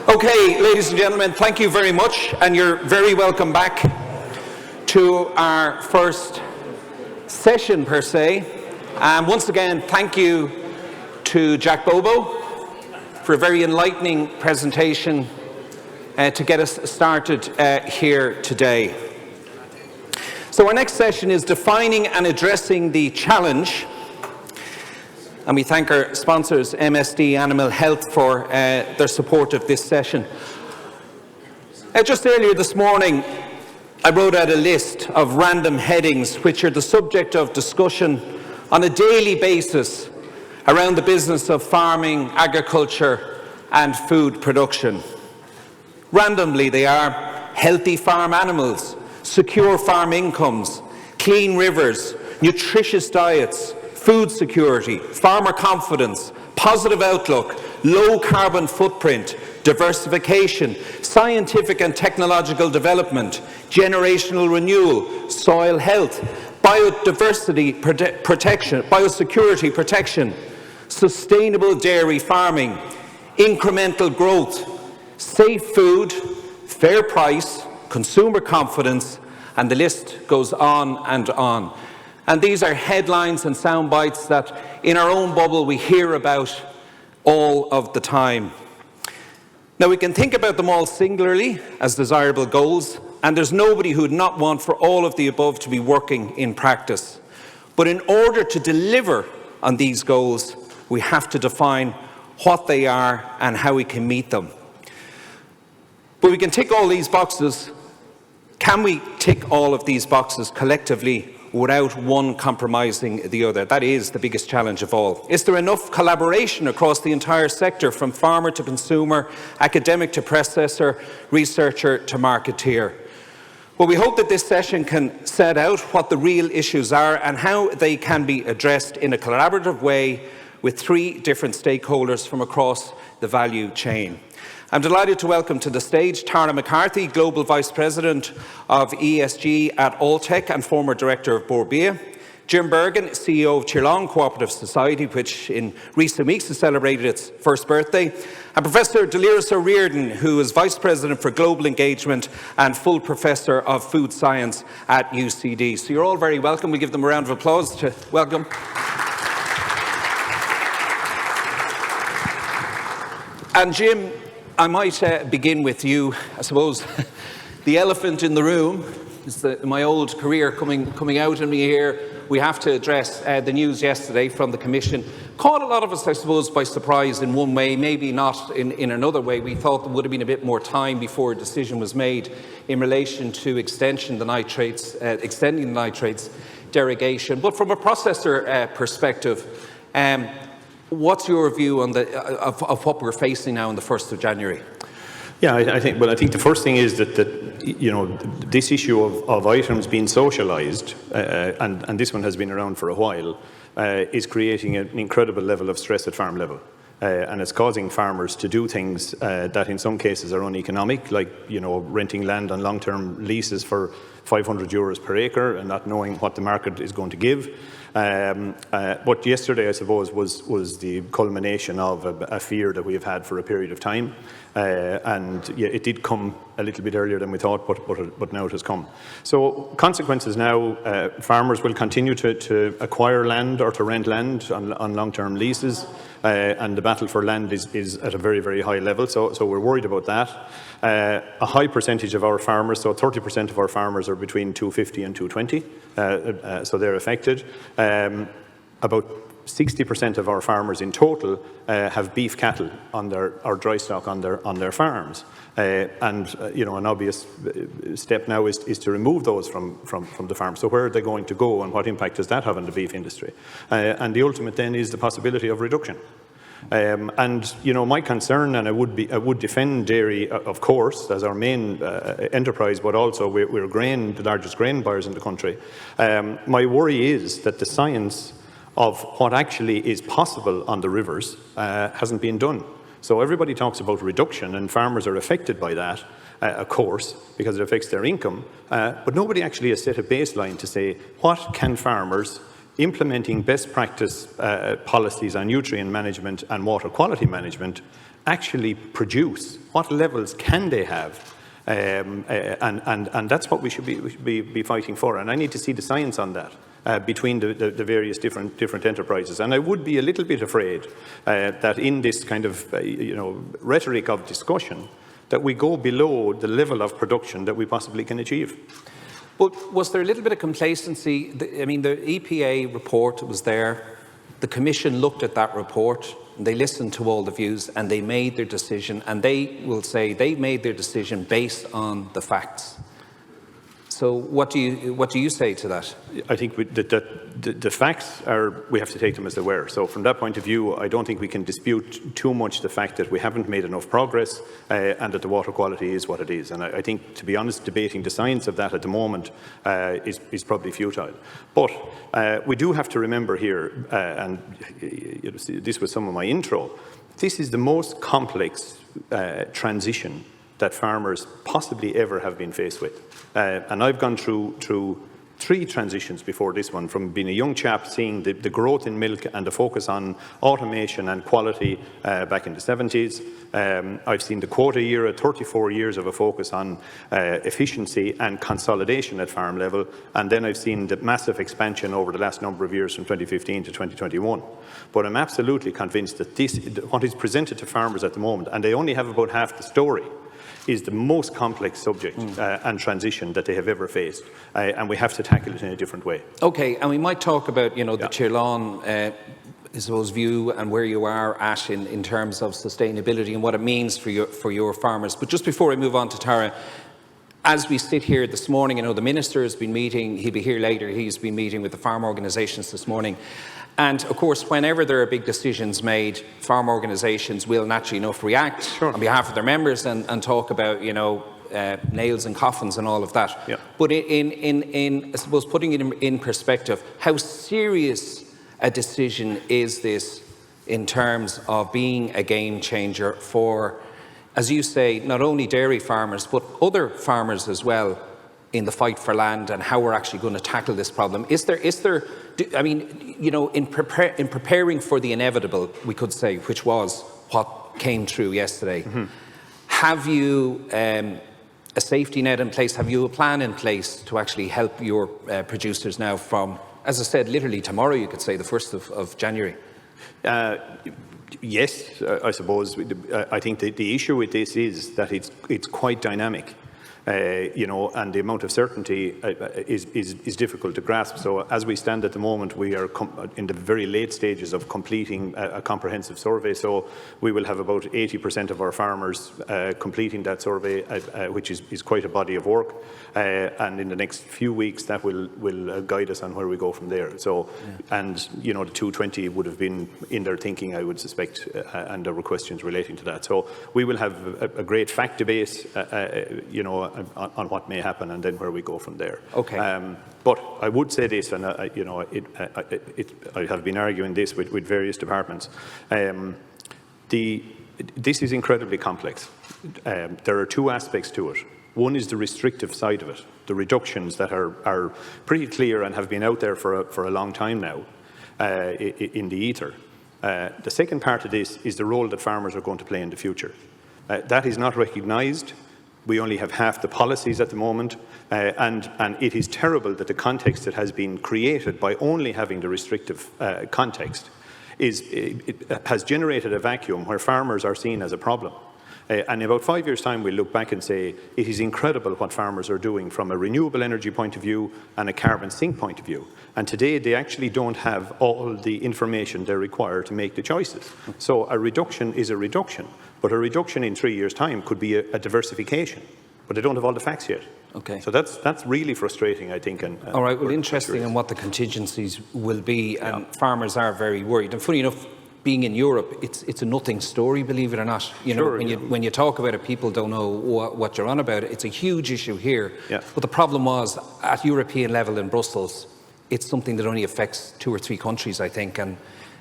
Okay, ladies and gentlemen, thank you very much, and you're very welcome back to our first session per se. And once again, thank you to Jack Bobo for a very enlightening presentation to get us started here today. So our next session is defining and addressing the challenge. And we thank our sponsors, MSD Animal Health, for their support of this session. Just earlier this morning, I wrote out a list of random headings which are the subject of discussion on a daily basis around the business of farming, agriculture and food production. Randomly they are healthy farm animals, secure farm incomes, clean rivers, nutritious diets, food security, farmer confidence, positive outlook, low carbon footprint, diversification, scientific and technological development, generational renewal, soil health, biodiversity protection, biosecurity protection, sustainable dairy farming, incremental growth, safe food, fair price, consumer confidence, and the list goes on and on. And these are headlines and sound bites that in our own bubble we hear about all of the time. Now we can think about them all singularly as desirable goals, and there's nobody who would not want for all of the above to be working in practice. But in order to deliver on these goals, we have to define what they are and how we can meet them. But we can tick all these boxes. Can we tick all of these boxes collectively without one compromising the other? That is the biggest challenge of all. Is there enough collaboration across the entire sector, from farmer to consumer, academic to processor, researcher to marketeer? Well, we hope that this session can set out what the real issues are and how they can be addressed in a collaborative way with three different stakeholders from across the value chain. I'm delighted to welcome to the stage Tara McCarthy, Global Vice President of ESG at Alltech and former Director of Borbia; Jim Bergin, CEO of Geelong Cooperative Society, which in recent weeks has celebrated its first birthday; and Professor Dolores O'Riordan, who is Vice President for Global Engagement and full Professor of Food Science at UCD. So you're all very welcome. We'll give them a round of applause to welcome. And Jim, I might begin with you. I suppose the elephant in the room is my old career coming out in me here. We have to address the news yesterday from the Commission. Caught a lot of us, I suppose, by surprise in one way, maybe not in another way. We thought there would have been a bit more time before a decision was made in relation to extending the nitrates derogation. But from a processor perspective, what's your view on of what we're facing now on the 1st of January? Yeah, I think the first thing is that this issue of items being socialised, and this one has been around for a while, is creating an incredible level of stress at farm level. And it's causing farmers to do things that in some cases are uneconomic, like renting land on long-term leases for €500 per acre and not knowing what the market is going to give. But yesterday, I suppose, was the culmination of a fear that we have had for a period of time. And yeah, it did come a little bit earlier than we thought, but now it has come. So consequences now, farmers will continue to acquire land or to rent land on long-term leases. And the battle for land is at a very, very high level, so we're worried about that. A high percentage of our farmers, so 30% of our farmers are between 250 and 220, so they're affected. About 60% of our farmers in total have beef cattle on or dry stock on their farms, and an obvious step now is to remove those from the farm. So where are they going to go, and what impact does that have on the beef industry? And the ultimate then is the possibility of reduction. And my concern, and I would defend dairy, of course, as our main enterprise, but also we're the largest grain buyers in the country. My worry is that the science of what actually is possible on the rivers hasn't been done. So everybody talks about reduction, and farmers are affected by that, of course, because it affects their income. But nobody actually has set a baseline to say, what can farmers implementing best practice policies on nutrient management and water quality management actually produce? What levels can they have? And that's what we should be fighting for. And I need to see the science on that between the various different enterprises. And I would be a little bit afraid that in this kind of rhetoric of discussion, that we go below the level of production that we possibly can achieve. But was there a little bit of complacency? I mean, the EPA report was there. The Commission looked at that report. They listened to all the views and they made their decision, and they will say they made their decision based on the facts. So what do you say to that? I think the facts are, we have to take them as they were. So from that point of view, I don't think we can dispute too much the fact that we haven't made enough progress and that the water quality is what it is. And I think, to be honest, debating the science of that at the moment is probably futile. But we do have to remember here, and this was some of my intro, this is the most complex transition that farmers possibly ever have been faced with. And I've gone through 3 transitions before this one, from being a young chap, seeing the growth in milk and the focus on automation and quality back in the 70s. I've seen the quota era, 34 years of a focus on efficiency and consolidation at farm level. And then I've seen the massive expansion over the last number of years from 2015 to 2021. But I'm absolutely convinced that what is presented to farmers at the moment, and they only have about half the story, is the most complex subject and transition that they have ever faced, and we have to tackle it in a different way. Okay, and we might talk about, the Chirlán, I suppose, view and where you are at in terms of sustainability and what it means for your farmers. But just before I move on to Tara, as we sit here this morning, the Minister has been meeting, he'll be here later, he's been meeting with the farm organisations this morning. And of course, whenever there are big decisions made, farm organisations will naturally enough react on behalf of their members and talk about, nails and coffins and all of that. Yeah. But in I suppose, putting it in perspective, how serious a decision is this in terms of being a game changer for, as you say, not only dairy farmers, but other farmers as well in the fight for land and how we're actually going to tackle this problem? Is there I mean, in preparing for the inevitable, we could say, which was what came through yesterday, have you a safety net in place? Have you a plan in place to actually help your producers now from, as I said, literally tomorrow, you could say, the 1st of January? Yes, I suppose. I think the issue with this is that it's quite dynamic. And the amount of certainty is difficult to grasp. So as we stand at the moment, we are in the very late stages of completing a comprehensive survey. So we will have about 80% of our farmers completing that survey, which is quite a body of work. And in the next few weeks, that will guide us on where we go from there. So, and the 220 would have been in their thinking, I would suspect, and there were questions relating to that. So we will have a great fact base, on what may happen, and then where we go from there. Okay. But I would say this, and I have been arguing this with various departments. This is incredibly complex. There are 2 aspects to it. One is the restrictive side of it, the reductions that are pretty clear and have been out there for a long time now in the ether. The second part of this is the role that farmers are going to play in the future. That is not recognised. We only have half the policies at the moment, and it is terrible that the context that has been created by only having the restrictive context has generated a vacuum where farmers are seen as a problem. And in about 5 years' time, we'll look back and say, it is incredible what farmers are doing from a renewable energy point of view and a carbon sink point of view. And today, they actually don't have all the information they require to make the choices. So a reduction is a reduction, but a reduction in 3 years' time could be a diversification. But they don't have all the facts yet. Okay. So that's really frustrating, I think. All right, well, interesting on what the contingencies will be, and farmers are very worried. And funny enough, being in Europe, it's a nothing story, believe it or not. When you talk about it, people don't know what you're on about. It's a huge issue here. Yeah. But the problem was, at European level in Brussels, it's something that only affects 2 or 3 countries, I think. And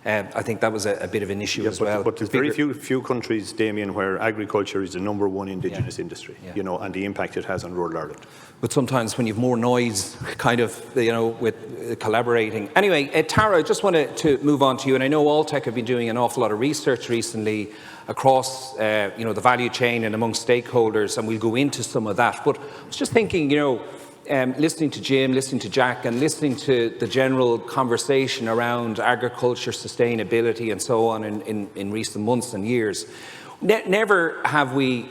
I think that was a bit of an issue as well. But there's very few countries, Damien, where agriculture is the #1 indigenous industry, you know, and the impact it has on rural Ireland. But sometimes when you've more noise, kind of, you know, with collaborating. Anyway, Tara, I just wanted to move on to you, and I know Alltech have been doing an awful lot of research recently across, you know, the value chain and among stakeholders, and we'll go into some of that. But I was just thinking, you know, listening to Jim, listening to Jack, and listening to the general conversation around agriculture, sustainability, and so on in recent months and years, never have we,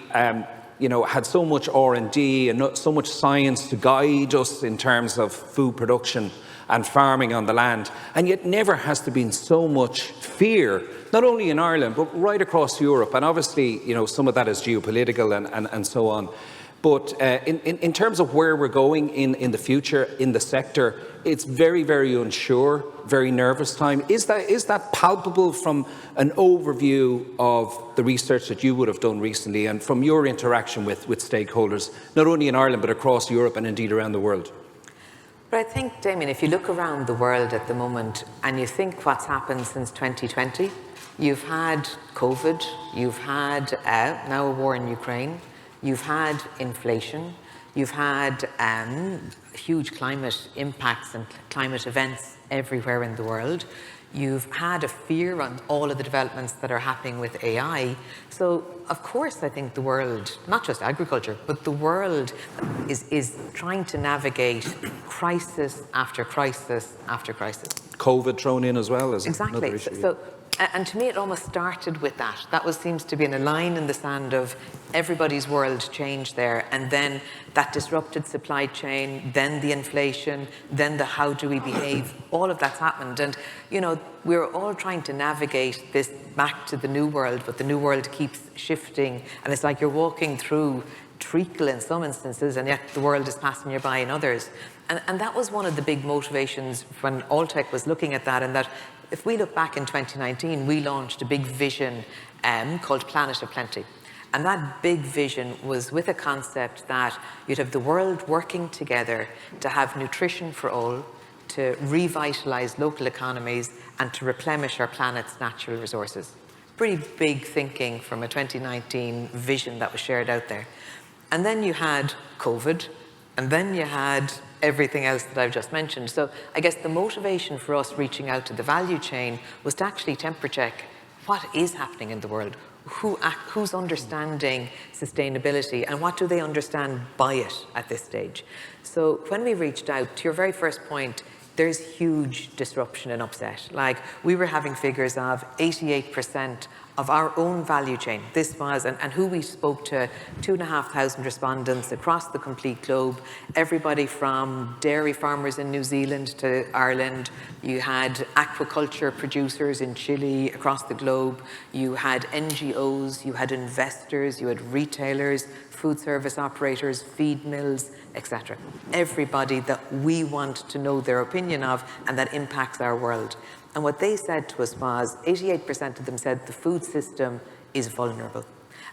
you know, had so much R&D and so much science to guide us in terms of food production and farming on the land, and yet never has there been so much fear, not only in Ireland, but right across Europe. And obviously, you know, some of that is geopolitical and so on. But in terms of where we're going in the future in the sector, it's very, very unsure, very nervous time. Is that palpable from an overview of the research that you would have done recently and from your interaction with stakeholders, not only in Ireland, but across Europe and indeed around the world? But I think, Damien, if you look around the world at the moment and you think what's happened since 2020, you've had COVID, you've had now a war in Ukraine, you've had inflation, you've had huge climate impacts and climate events everywhere in the world. You've had a fear on all of the developments that are happening with AI. So, of course, I think the world, not just agriculture, but the world is trying to navigate crisis after crisis after crisis. COVID thrown in as well as exactly. Another issue. So, and to me, it almost started with that. That seems to be in a line in the sand of everybody's world changed there, and then that disrupted supply chain, then the inflation, then the how do we behave, all of that's happened. And, you know, we're all trying to navigate this back to the new world, but the new world keeps shifting, and it's like you're walking through treacle in some instances, and yet the world is passing you by in others. And that was one of the big motivations when Alltech was looking at that, and that if we look back in 2019, we launched a big vision called Planet of Plenty. And that big vision was with a concept that you'd have the world working together to have nutrition for all, to revitalise local economies, and to replenish our planet's natural resources. Pretty big thinking from a 2019 vision that was shared out there. And then you had COVID, and then you had everything else that I've just mentioned. So I guess the motivation for us reaching out to the value chain was to actually temperature check what is happening in the world, who's understanding sustainability, and what do they understand by it at this stage. So when we reached out, to your very first point, there's huge disruption and upset. Like, we were having figures of 88% of our own value chain. This was, and who we spoke to, 2,500 respondents across the complete globe, everybody from dairy farmers in New Zealand to Ireland. You had aquaculture producers in Chile, across the globe. You had NGOs, you had investors, you had retailers, food service operators, feed mills, etc. Everybody that we want to know their opinion of and that impacts our world. And what they said to us was, 88% of them said the food system is vulnerable.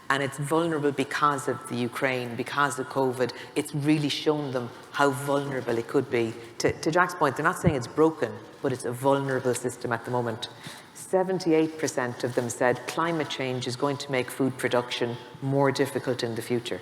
And it's vulnerable because of the Ukraine, because of COVID. It's really shown them how vulnerable it could be. To Jack's point, they're not saying it's broken, but it's a vulnerable system at the moment. 78% of them said climate change is going to make food production more difficult in the future.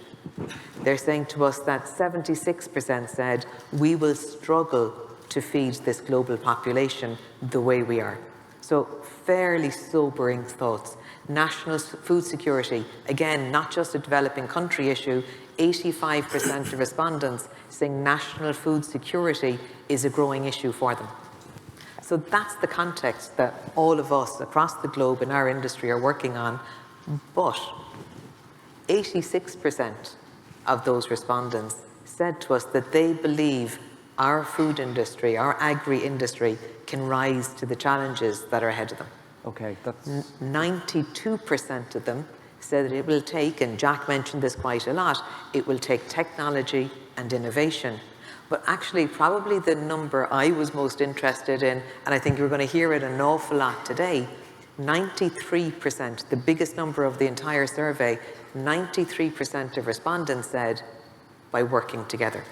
They're saying to us that 76% said we will struggle to feed this global population the way we are. So fairly sobering thoughts. National food security, again, not just a developing country issue, 85% of respondents saying national food security is a growing issue for them. So that's the context that all of us across the globe in our industry are working on, but 86% of those respondents said to us that they believe our food industry, our agri-industry, can rise to the challenges that are ahead of them. Okay, that's... 92% of them said that it will take, and Jack mentioned this quite a lot, it will take technology and innovation. But actually, probably the number I was most interested in, and I think you're going to hear it an awful lot today, 93%, the biggest number of the entire survey, 93% of respondents said by working together.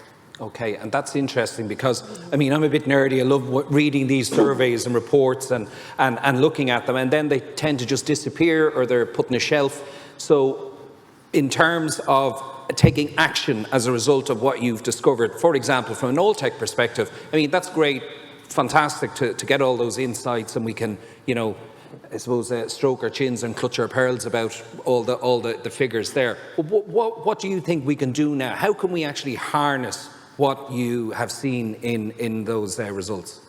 Okay, and that's interesting because, I mean, I'm a bit nerdy. I love reading these surveys and reports and looking at them, and then they tend to just disappear or they're put on a shelf. So in terms of taking action as a result of what you've discovered, for example, from an old tech perspective, I mean, that's great, fantastic to get all those insights, and we can, you know, I suppose, stroke our chins and clutch our pearls about all the figures there. But what do you think we can do now? How can we actually harness what you have seen in those results?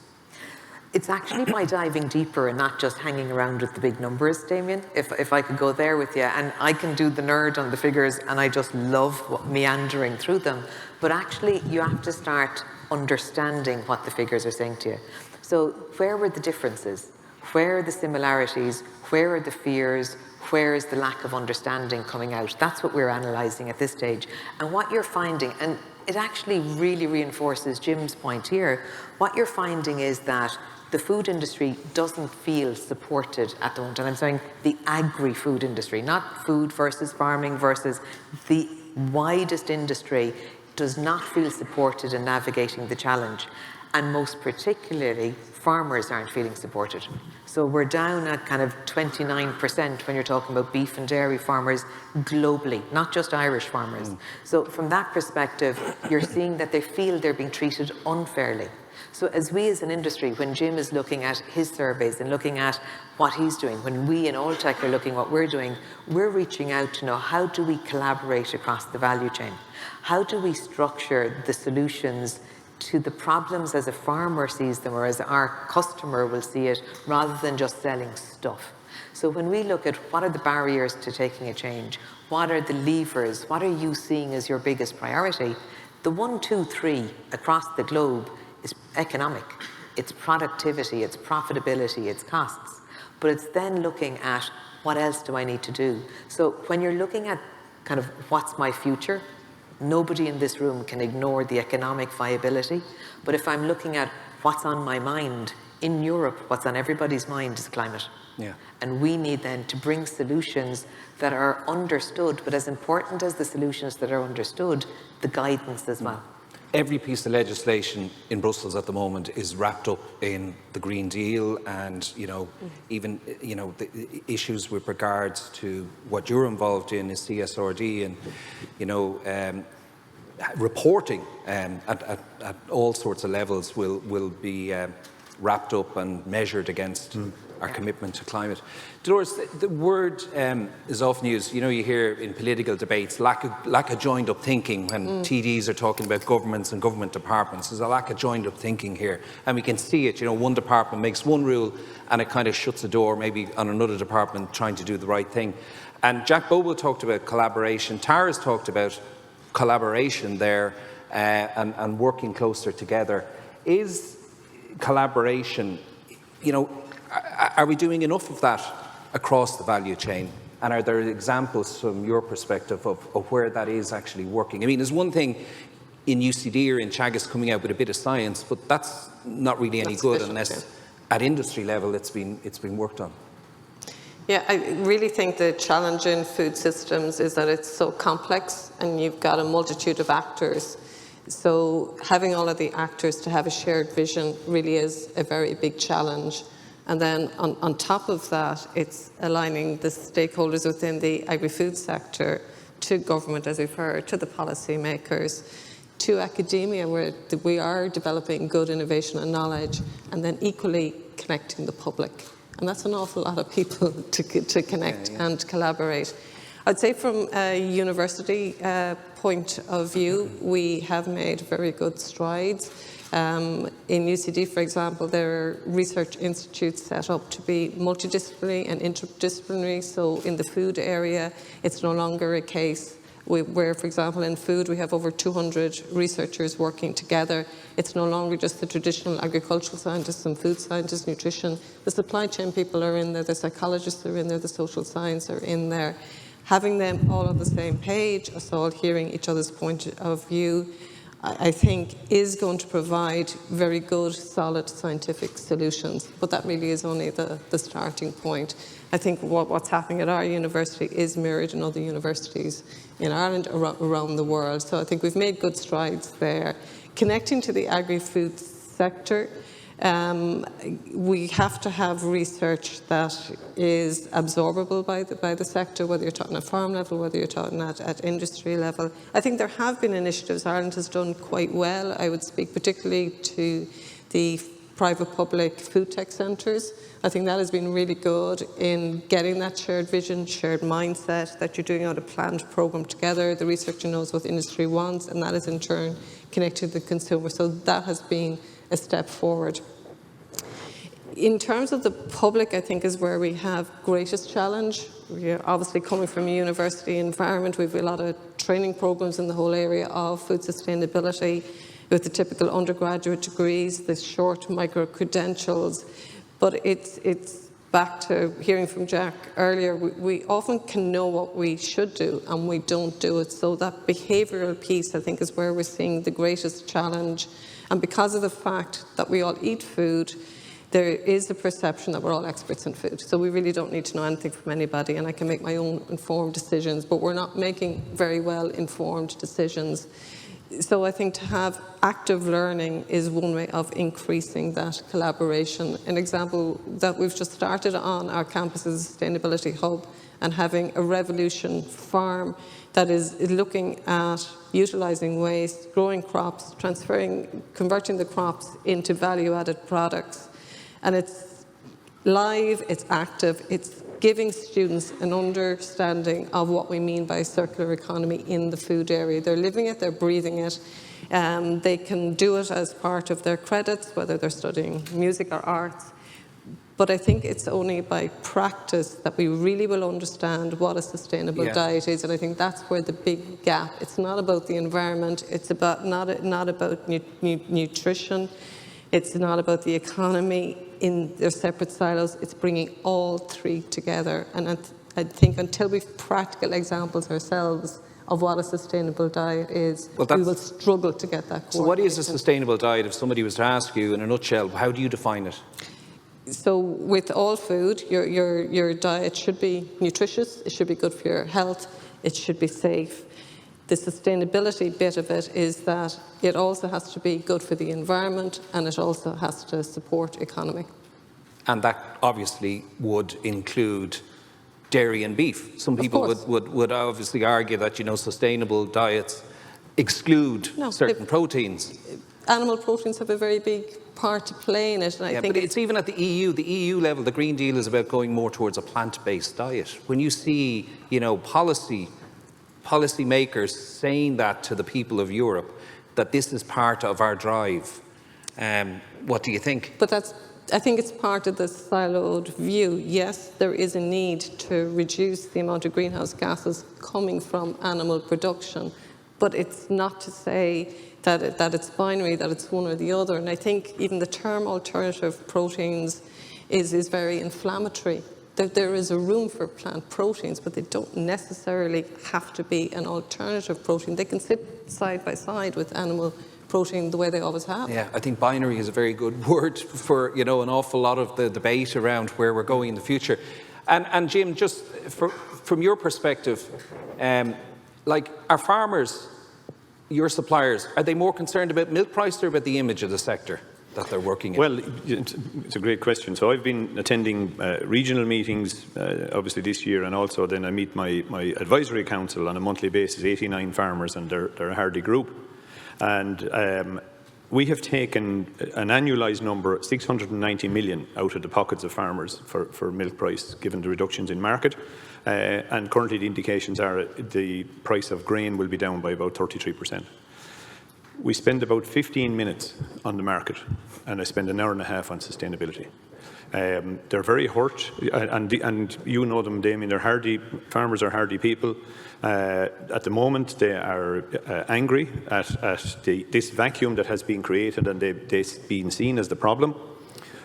It's actually by diving deeper and not just hanging around with the big numbers, Damien, if I could go there with you. And I can do the nerd on the figures, and I just love meandering through them. But actually, you have to start understanding what the figures are saying to you. So where were the differences? Where are the similarities? Where are the fears? Where is the lack of understanding coming out? That's what we're analysing at this stage. And what you're finding, and it actually really reinforces Jim's point here, what you're finding is that the food industry doesn't feel supported at the moment. And I'm saying the agri-food industry, not food versus farming versus the widest industry, does not feel supported in navigating the challenge. And most particularly, farmers aren't feeling supported. So we're down at kind of 29% when you're talking about beef and dairy farmers globally, not just Irish farmers. So from that perspective, you're seeing that they feel they're being treated unfairly. So as we as an industry, when Jim is looking at his surveys and looking at what he's doing, when we in Alltech are looking at what we're doing, we're reaching out to know how do we collaborate across the value chain? How do we structure the solutions to the problems as a farmer sees them or as our customer will see it, rather than just selling stuff? So when we look at what are the barriers to taking a change, what are the levers, what are you seeing as your biggest priority, the 1, 2, 3 across the globe is economic. It's productivity, it's profitability, it's costs. But it's then looking at what else do I need to do? So when you're looking at kind of what's my future, nobody in this room can ignore the economic viability. But if I'm looking at what's on my mind, in Europe, what's on everybody's mind is climate. Yeah. And we need then to bring solutions that are understood, but as important as the solutions that are understood, the guidance as well. Every piece of legislation in Brussels at the moment is wrapped up in the Green Deal, and even the issues with regards to what you're involved in is CSRD, and reporting at all sorts of levels will be wrapped up and measured against our commitment to climate. Dolores, the word is often used, you hear in political debates, lack of joined up thinking when TDs are talking about governments and government departments. There's a lack of joined up thinking here. And we can see it, one department makes one rule and it kind of shuts the door maybe on another department trying to do the right thing. And Jack Bogle talked about collaboration. Tara's talked about collaboration there and working closer together. Is collaboration, are we doing enough of that across the value chain? And are there examples from your perspective of where that is actually working? I mean, there's one thing in UCD or in Teagasc coming out with a bit of science, but that's not really any good unless at industry level it's been worked on. Yeah, I really think the challenge in food systems is that it's so complex and you've got a multitude of actors. So having all of the actors to have a shared vision really is a very big challenge. And then on top of that, it's aligning the stakeholders within the agri-food sector to government, as we've heard, to the policymakers, to academia, where we are developing good innovation and knowledge, and then equally connecting the public. And that's an awful lot of people to connect and collaborate. I'd say from a university point of view, we have made very good strides. In UCD, for example, there are research institutes set up to be multidisciplinary and interdisciplinary. So in the food area, it's no longer a case where, for example, in food, we have over 200 researchers working together. It's no longer just the traditional agricultural scientists and food scientists, nutrition. The supply chain people are in there, the psychologists are in there, the social science are in there. Having them all on the same page, us all hearing each other's point of view, I think is going to provide very good, solid scientific solutions. But that really is only the starting point. I think what's happening at our university is mirrored in other universities in Ireland, around the world. So I think we've made good strides there. connecting to the agri-food sector, we have to have research that is absorbable by the sector, whether you're talking at farm level, whether you're talking at industry level. I think there have been initiatives. Ireland has done quite well. I would speak particularly to the private-public food tech centres. I think that has been really good in getting that shared vision, shared mindset, that you're doing out a planned programme together. The researcher knows what industry wants, and that is in turn connected to the consumer. So that has been a step forward. In terms of the public, I think is where we have greatest challenge. We're obviously coming from a university environment. We have a lot of training programs in the whole area of food sustainability with the typical undergraduate degrees, the short micro-credentials. But it's back to hearing from Jack earlier, we often can know what we should do and we don't do it. So that behavioural piece, I think, is where we're seeing the greatest challenge. And because of the fact that we all eat food, there is a perception that we're all experts in food. So we really don't need to know anything from anybody, and I can make my own informed decisions, but we're not making very well informed decisions. So I think to have active learning is one way of increasing that collaboration. An example that we've just started on our campus is a sustainability hub, and having a revolution farm that is looking at utilising waste, growing crops, converting the crops into value-added products. And it's live, it's active, it's giving students an understanding of what we mean by circular economy in the food area. They're living it, they're breathing it. They can do it as part of their credits, whether they're studying music or arts. But I think it's only by practice that we really will understand what a sustainable diet is, and I think that's where the big gap. It's not about the environment, it's about not about nutrition, it's not about the economy in their separate silos, it's bringing all three together. And I think until we've practical examples ourselves of what a sustainable diet is, we will struggle to get that. So what is a sustainable diet? If somebody was to ask you in a nutshell, how do you define it? So with all food, your diet should be nutritious, it should be good for your health, it should be safe. The sustainability bit of it is that it also has to be good for the environment, and it also has to support economy. And that obviously would include dairy and beef. Some people would obviously argue that, you know, sustainable diets exclude certain proteins. Animal proteins have a very big part to play in it. And I think but it's even at the EU level, the Green Deal is about going more towards a plant-based diet. When you see, you know, policymakers saying that to the people of Europe, that this is part of our drive, what do you think? But I think it's part of the siloed view. Yes, there is a need to reduce the amount of greenhouse gases coming from animal production, but it's not to say that it's binary, that it's one or the other. And I think even the term alternative proteins is very inflammatory. There is a room for plant proteins, but they don't necessarily have to be an alternative protein. They can sit side by side with animal protein the way they always have. Yeah, I think binary is a very good word for, you know, an awful lot of the debate around where we're going in the future. And Jim, just from your perspective, like, are farmers, your suppliers, are they more concerned about milk price or about the image of the sector that they're working in? Well, it's a great question. So I've been attending regional meetings, obviously this year, and also then I meet my advisory council on a monthly basis, 89 farmers, and they're a hardy group. And we have taken an annualised number, 690 million, out of the pockets of farmers for milk price, given the reductions in market. And currently the indications are the price of grain will be down by about 33%. We spend about 15 minutes on the market, and I spend an hour and a half on sustainability. They're very hurt, and you know them, Damien. They're hardy farmers, are hardy people. At the moment, they are angry at this vacuum that has been created, and they've been seen as the problem.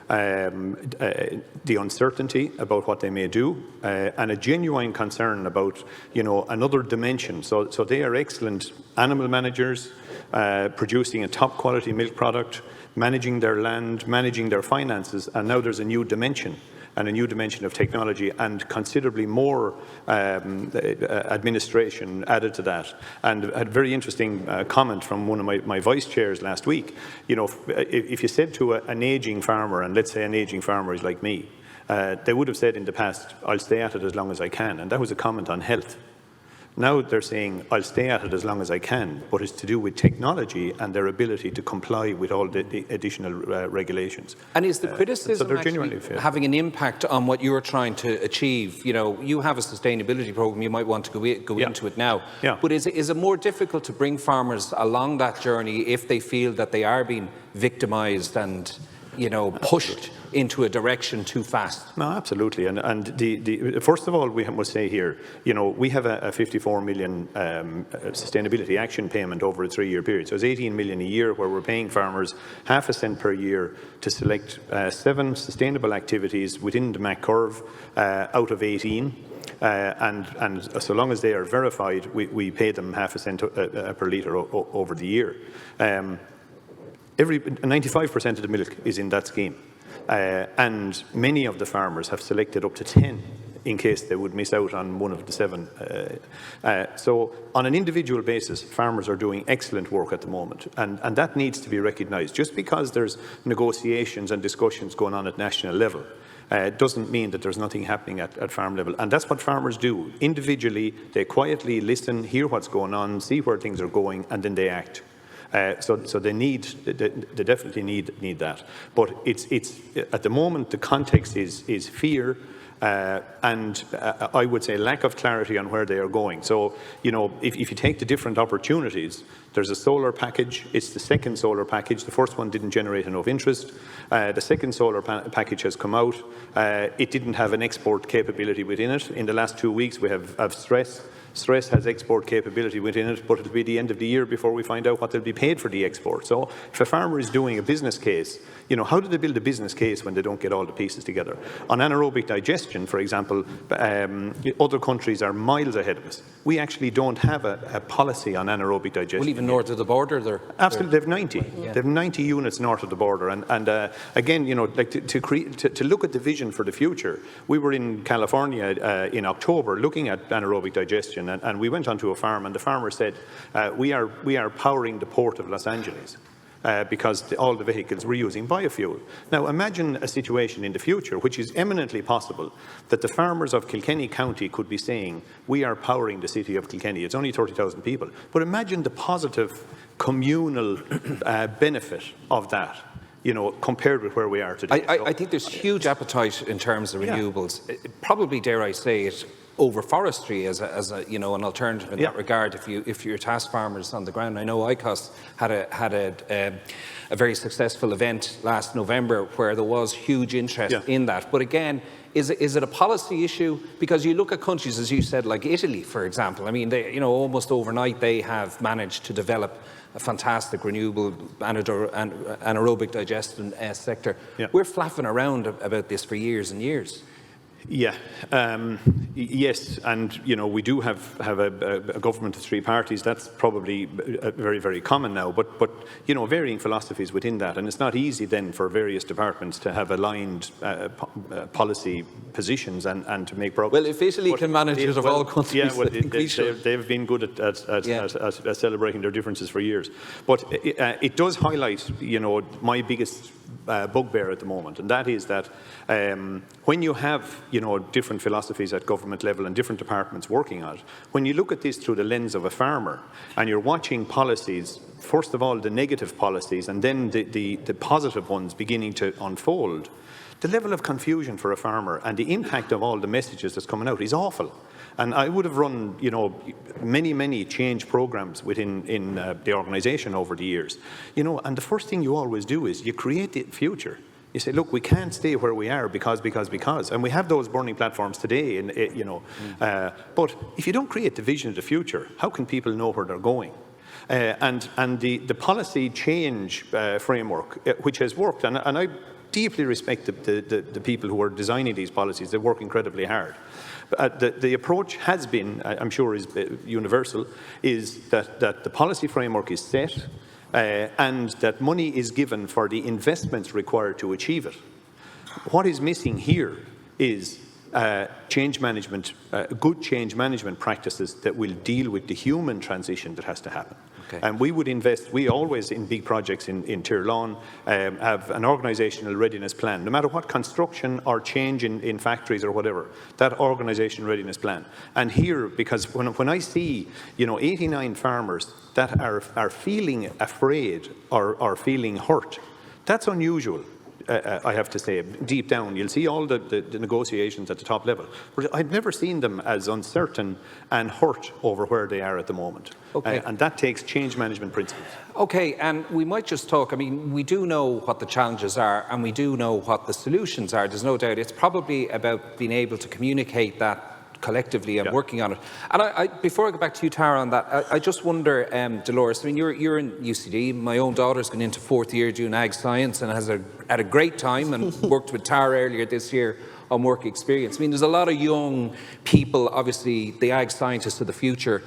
The uncertainty about what they may do, and a genuine concern about, you know, another dimension. So they are excellent animal managers, producing a top quality milk product, managing their land, managing their finances, and now there's a new dimension. and a new dimension of technology and considerably more administration added to that. And I had a very interesting comment from one of my vice chairs last week. You know, if you said to an ageing farmer, and let's say an ageing farmer is like me, they would have said in the past, I'll stay at it as long as I can, and that was a comment on health. Now they're saying, I'll stay at it as long as I can, but it's to do with technology and their ability to comply with all the additional regulations. And is the criticism so actually having an impact on what you're trying to achieve? You know, you have a sustainability program, you might want to go into it now. Yeah. But is it more difficult to bring farmers along that journey if they feel that they are being victimised and, you know, pushed into a direction too fast? No, absolutely. And the first of all, we must say here, you know, we have a 54 million sustainability action payment over a 3-year period. So it's 18 million a year, where we're paying farmers half a cent per year to select 7 sustainable activities within the MAC curve out of 18. And so long as they are verified, we pay them half a cent per litre over the year. 95% of the milk is in that scheme. And many of the farmers have selected up to 10 in case they would miss out on one of the 7. So on an individual basis, farmers are doing excellent work at the moment, and that needs to be recognised. Just because there's negotiations and discussions going on at national level doesn't mean that there's nothing happening at farm level. And that's what farmers do. Individually, they quietly listen, hear what's going on, see where things are going, and then they act. So they definitely need that. But it's at the moment the context is fear and I would say lack of clarity on where they are going. So, you know, if you take the different opportunities, there's a solar package. It's the second solar package. The first one didn't generate enough interest. The second solar package has come out. It didn't have an export capability within it. In the last 2 weeks, we have stress. Stress has export capability within it, but it'll be the end of the year before we find out what they'll be paid for the export. So if a farmer is doing a business case, you know, how do they build a business case when they don't get all the pieces together? On anaerobic digestion, for example, other countries are miles ahead of us. We actually don't have a policy on anaerobic digestion. Well, even north of the border, absolutely, they've 90. Yeah. They've 90 units north of the border, and again, you know, like to look at the vision for the future. We were in California in October looking at anaerobic digestion. And we went onto a farm, and the farmer said, we are powering the port of Los Angeles because all the vehicles were using biofuel. Now imagine a situation in the future, which is eminently possible, that the farmers of Kilkenny County could be saying, we are powering the city of Kilkenny. It's only 30,000 people. But imagine the positive communal benefit of that, you know, compared with where we are today. I think there's huge appetite in terms of renewables. Probably, dare I say it, over forestry as a you know, an alternative in that regard. If you're task farmers on the ground, I know ICOS had a very successful event last November where there was huge interest in that. But again, is it a policy issue? Because you look at countries, as you said, like Italy, for example. I mean, they, you know, almost overnight they have managed to develop a fantastic renewable anaerobic digestion sector. We're flapping around about this for years and years. Yeah, yes, and you know, we do have a government of 3 parties. That's probably very, very common now. But you know, varying philosophies within that, and it's not easy then for various departments to have aligned policy positions and to make progress. Well, if Italy can manage it of all countries, they've been good at celebrating their differences for years. But it does highlight, you know, my biggest bugbear at the moment, and that is that when you have, you know, different philosophies at government level and different departments working on it, when you look at this through the lens of a farmer and you're watching policies, first of all the negative policies and then the positive ones beginning to unfold, the level of confusion for a farmer and the impact of all the messages that's coming out is awful. And I would have run, you know, many change programs within the organisation over the years, you know, and the first thing you always do is you create the future. You say, look, we can't stay where we are because, and we have those burning platforms today, and you know, but if you don't create the vision of the future, how can people know where they're going? And the policy change framework, which has worked, and I deeply respect the people who are designing these policies. They work incredibly hard. The approach has been, I'm sure is universal, is that the policy framework is set and that money is given for the investments required to achieve it. What is missing here is change management, good change management practices that will deal with the human transition that has to happen. Okay. And we would invest, we always in big projects in Tirlawn have an organisational readiness plan, no matter what construction or change in factories or whatever, that organisational readiness plan. And here, because when I see, 89 farmers that are feeling afraid or feeling hurt, that's unusual. I have to say, deep down, you'll see all the negotiations at the top level. But I've never seen them as uncertain and hurt over where they are at the moment. Okay. And that takes change management principles. Okay, and we might just talk, I mean, we do know what the challenges are and we do know what the solutions are. There's no doubt. It's probably about being able to communicate that collectively and working on it. And I before I go back to you, Tara, on that, I just wonder, Dolores, I mean, you're in UCD. My own daughter's going into 4th year doing ag science and has had a great time and worked with Tara earlier this year on work experience. I mean, there's a lot of young people, obviously, the ag scientists of the future,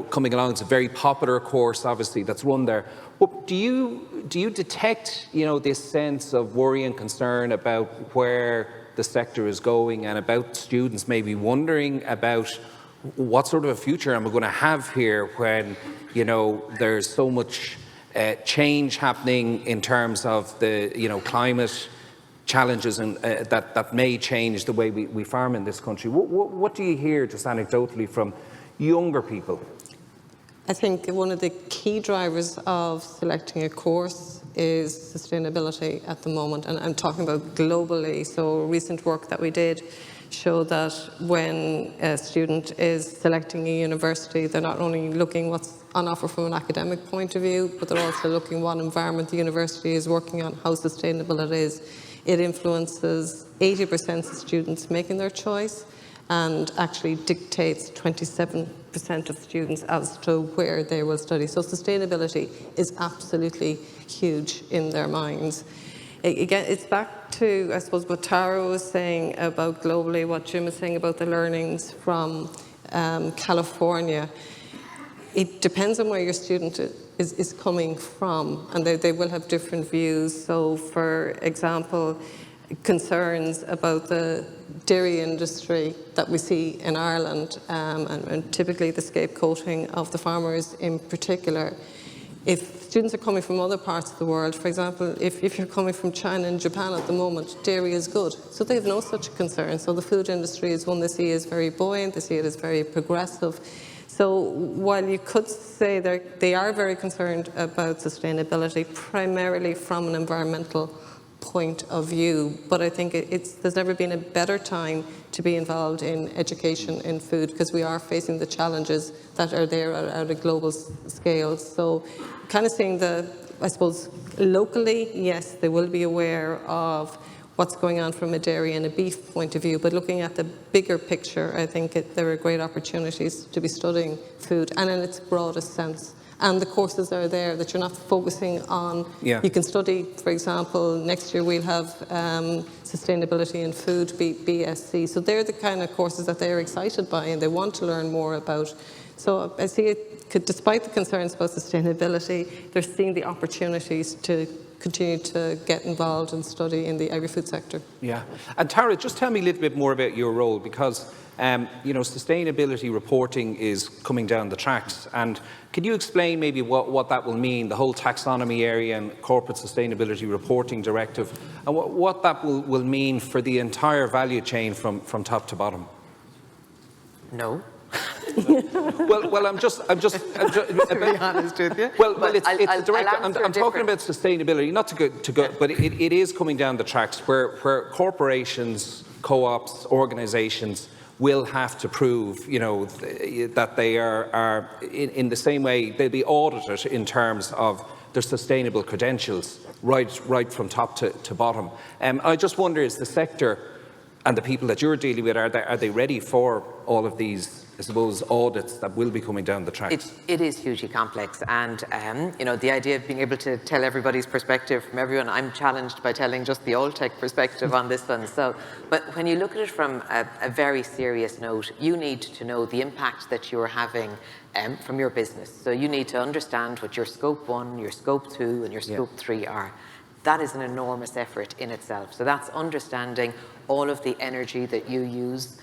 coming along. It's a very popular course, obviously, that's run there. But do you detect, this sense of worry and concern about where the sector is going and about students maybe wondering about what sort of a future am I going to have here when, there's so much change happening in terms of the, climate challenges and that may change the way we farm in this country. What do you hear, just anecdotally, from younger people? I think one of the key drivers of selecting a course is sustainability at the moment, and I'm talking about globally. So recent work that we did showed that when a student is selecting a university, they're not only looking what's on offer from an academic point of view, but they're also looking what environment the university is working on, how sustainable it is. It influences 80% of students making their choice and actually dictates 27% of students as to where they will study. So sustainability is absolutely huge in their minds. Again, it's back to, I suppose, what Tara was saying about globally, what Jim was saying about the learnings from California. It depends on where your student is coming from, and they will have different views. So, for example, concerns about the dairy industry that we see in Ireland, and typically the scapegoating of the farmers in particular. If students are coming from other parts of the world, for example, if you're coming from China and Japan at the moment, dairy is good. So they have no such concern. So the food industry is one they see as very buoyant, they see it as very progressive. So while you could say they are very concerned about sustainability, primarily from an environmental point of view, but I think there's never been a better time to be involved in education in food, because we are facing the challenges that are there at a global scale. So kind of seeing I suppose, locally, yes, they will be aware of what's going on from a dairy and a beef point of view, but looking at the bigger picture, I think there are great opportunities to be studying food, and in its broadest sense. And the courses are there that you're not focusing on. Yeah. You can study, for example, next year we'll have sustainability in food, BSc. So they're the kind of courses that they're excited by and they want to learn more about. So I see it, despite the concerns about sustainability, they're seeing the opportunities to continue to get involved and study in the agri-food sector. Yeah. And Tara, just tell me a little bit more about your role, because sustainability reporting is coming down the tracks. And can you explain maybe what that will mean, the whole taxonomy area and corporate sustainability reporting directive, and what that will mean for the entire value chain from top to bottom? No. well, I'm just to be honest with you. Well, it's a direct. I'm talking about sustainability, not to go, but it is coming down the tracks where corporations, co-ops, organisations will have to prove, that they are in the same way they'll be audited in terms of their sustainable credentials, right from top to bottom. I just wonder, is the sector and the people that you're dealing with, are they ready for all of these, I suppose, audits that will be coming down the tracks? It is hugely complex, and the idea of being able to tell everybody's perspective from everyone, I'm challenged by telling just the old tech perspective on this one. So, but when you look at it from a very serious note, you need to know the impact that you're having from your business. So you need to understand what your scope 1, your scope 2, and your scope 3 are. that is an enormous effort in itself. So that's understanding all of the energy that you use,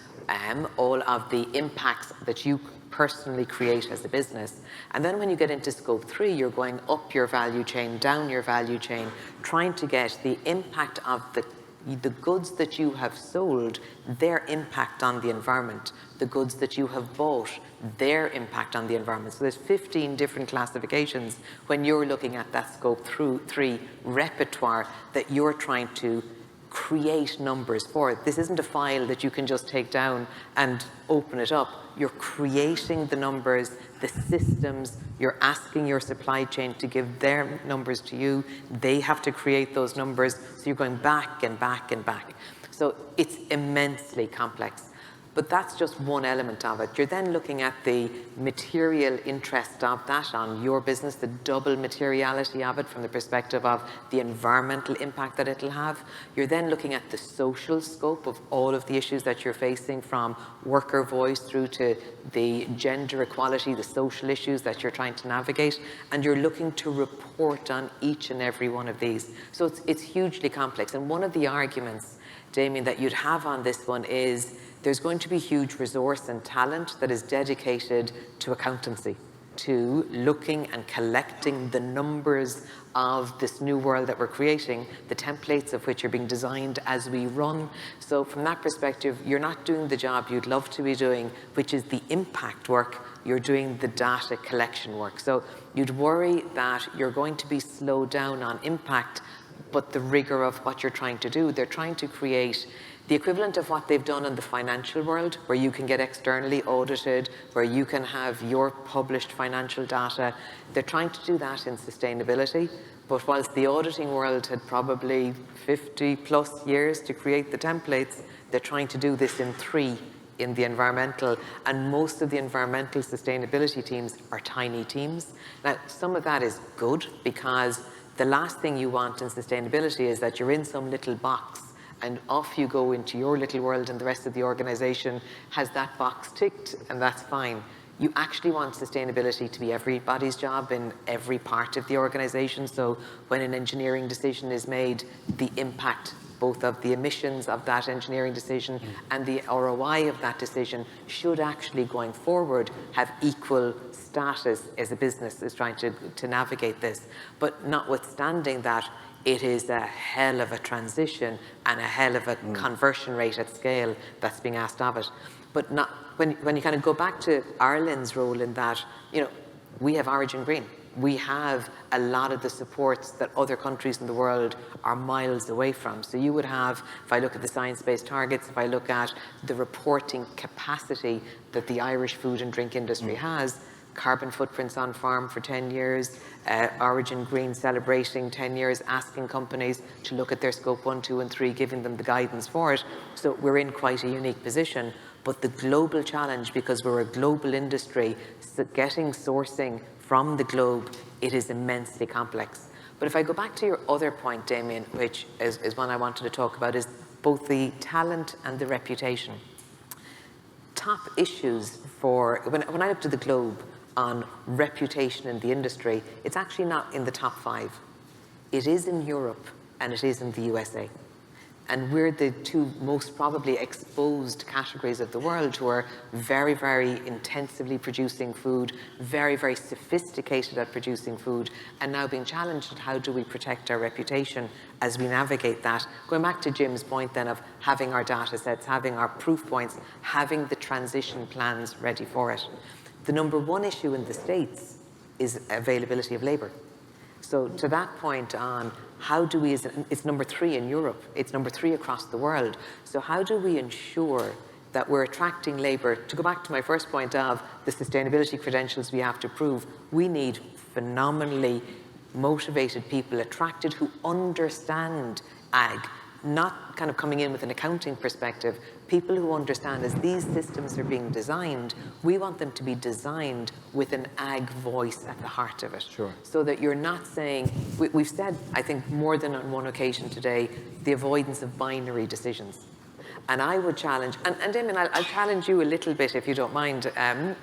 all of the impacts that you personally create as a business. And then when you get into scope 3, you're going up your value chain, down your value chain, trying to get the impact of the goods that you have sold, their impact on the environment, the goods that you have bought, their impact on the environment. So there's 15 different classifications when you're looking at that scope 3 repertoire that you're trying to create numbers for. This isn't a file that you can just take down and open it up. You're creating the numbers, the systems, you're asking your supply chain to give their numbers to you. They have to create those numbers, so you're going back and back and back. So it's immensely complex. But that's just one element of it. You're then looking at the material interest of that on your business, the double materiality of it from the perspective of the environmental impact that it'll have. You're then looking at the social scope of all of the issues that you're facing, from worker voice through to the gender equality, the social issues that you're trying to navigate. And you're looking to report on each and every one of these. So it's hugely complex. And one of the arguments, Damien, that you'd have on this one is there's going to be huge resource and talent that is dedicated to accountancy, to looking and collecting the numbers of this new world that we're creating, the templates of which are being designed as we run. So from that perspective, you're not doing the job you'd love to be doing, which is the impact work. You're doing the data collection work. So you'd worry that you're going to be slowed down on impact, but the rigor of what you're trying to do, they're trying to create the equivalent of what they've done in the financial world, where you can get externally audited, where you can have your published financial data. They're trying to do that in sustainability. But whilst the auditing world had probably 50 plus years to create the templates, they're trying to do this in 3 in the environmental. And most of the environmental sustainability teams are tiny teams. Now, some of that is good, because the last thing you want in sustainability is that you're in some little box and off you go into your little world, and the rest of the organization has that box ticked, and that's fine. You actually want sustainability to be everybody's job in every part of the organization. So when an engineering decision is made, the impact both of the emissions of that engineering decision and the ROI of that decision should actually, going forward, have equal status as a business is trying to navigate this. But notwithstanding that, it is a hell of a transition and a hell of a conversion rate at scale that's being asked of it. But not, when you kind of go back to Ireland's role in that, we have Origin Green. We have a lot of the supports that other countries in the world are miles away from. So you would have, if I look at the science-based targets, if I look at the reporting capacity that the Irish food and drink industry has, carbon footprints on farm for 10 years, Origin Green celebrating 10 years, asking companies to look at their scope 1, 2, and 3, giving them the guidance for it. So we're in quite a unique position. But the global challenge, because we're a global industry, so getting sourcing from the globe, it is immensely complex. But if I go back to your other point, Damien, which is one I wanted to talk about, is both the talent and the reputation. Top issues for, when I look to the globe on reputation in the industry, it's actually not in the top 5. It is in Europe and it is in the USA. And we're the 2 most probably exposed categories of the world who are very, very intensively producing food, very, very sophisticated at producing food, and now being challenged at how do we protect our reputation as we navigate that. Going back to Jim's point then of having our data sets, having our proof points, having the transition plans ready for it. The number 1 issue in the States is availability of labor. So to that point on, how do we, it's number 3 in Europe, it's number 3 across the world. So how do we ensure that we're attracting labor? To go back to my first point of the sustainability credentials we have to prove, we need phenomenally motivated people, attracted, who understand ag, not kind of coming in with an accounting perspective, people who understand as these systems are being designed, we want them to be designed with an ag voice at the heart of it. Sure. So that you're not saying, we've said, I think more than on one occasion today, the avoidance of binary decisions. And I would challenge, and Damien, I'll challenge you a little bit, if you don't mind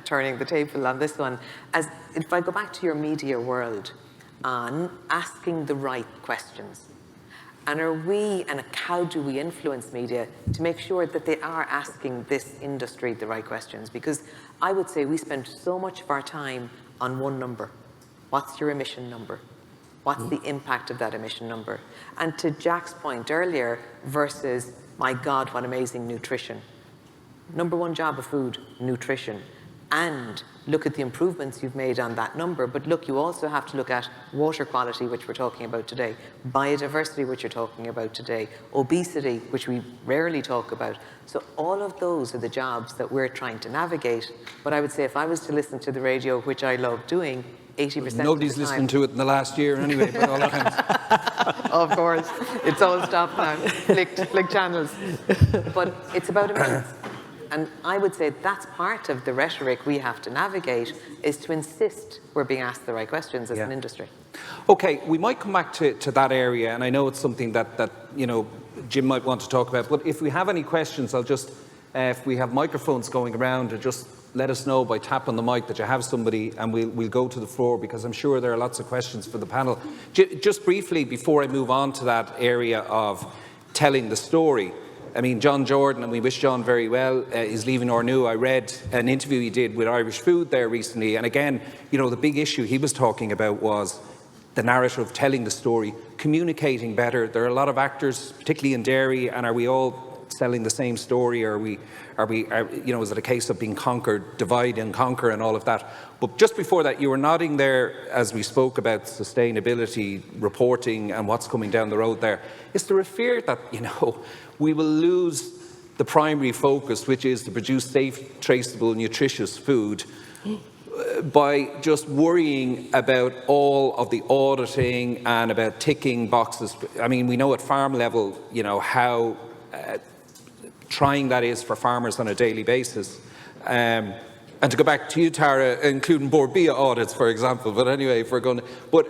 turning the table on this one, as if I go back to your media world on asking the right questions. And how do we influence media to make sure that they are asking this industry the right questions? Because I would say we spend so much of our time on one number. What's your emission number? What's the impact of that emission number? And to Jack's point earlier, versus, my God, what amazing nutrition. Number one job of food, nutrition. And look at the improvements you've made on that number. But look, you also have to look at water quality, which we're talking about today, biodiversity, which you're talking about today, obesity, which we rarely talk about. So all of those are the jobs that we're trying to navigate. But I would say if I was to listen to the radio, which I love doing, 80% Nobody's of the time, listened to it in the last year anyway, but all that. of course, it's all stopped now. Flick channels. But it's about emissions. And I would say that's part of the rhetoric we have to navigate, is to insist we're being asked the right questions as an industry. Okay, we might come back to that area, and I know it's something that Jim might want to talk about, but if we have any questions, I'll just, if we have microphones going around, just let us know by tapping the mic that you have somebody, and we'll go to the floor, because I'm sure there are lots of questions for the panel. Just briefly, before I move on to that area of telling the story, I mean, John Jordan, and we wish John very well, is leaving Ornu. I read an interview he did with Irish Food there recently, and again, the big issue he was talking about was the narrative of telling the story, communicating better. There are a lot of actors, particularly in dairy, and are we all telling the same story, or is it a case of being conquered, divide and conquer and all of that? But just before that, you were nodding there as we spoke about sustainability reporting and what's coming down the road there. Is there a fear that, we will lose the primary focus, which is to produce safe, traceable, nutritious food, by just worrying about all of the auditing and about ticking boxes? I mean, we know at farm level, how trying that is for farmers on a daily basis. And to go back to you, Tara, including Board B audits, for example, but anyway, if we're going to... But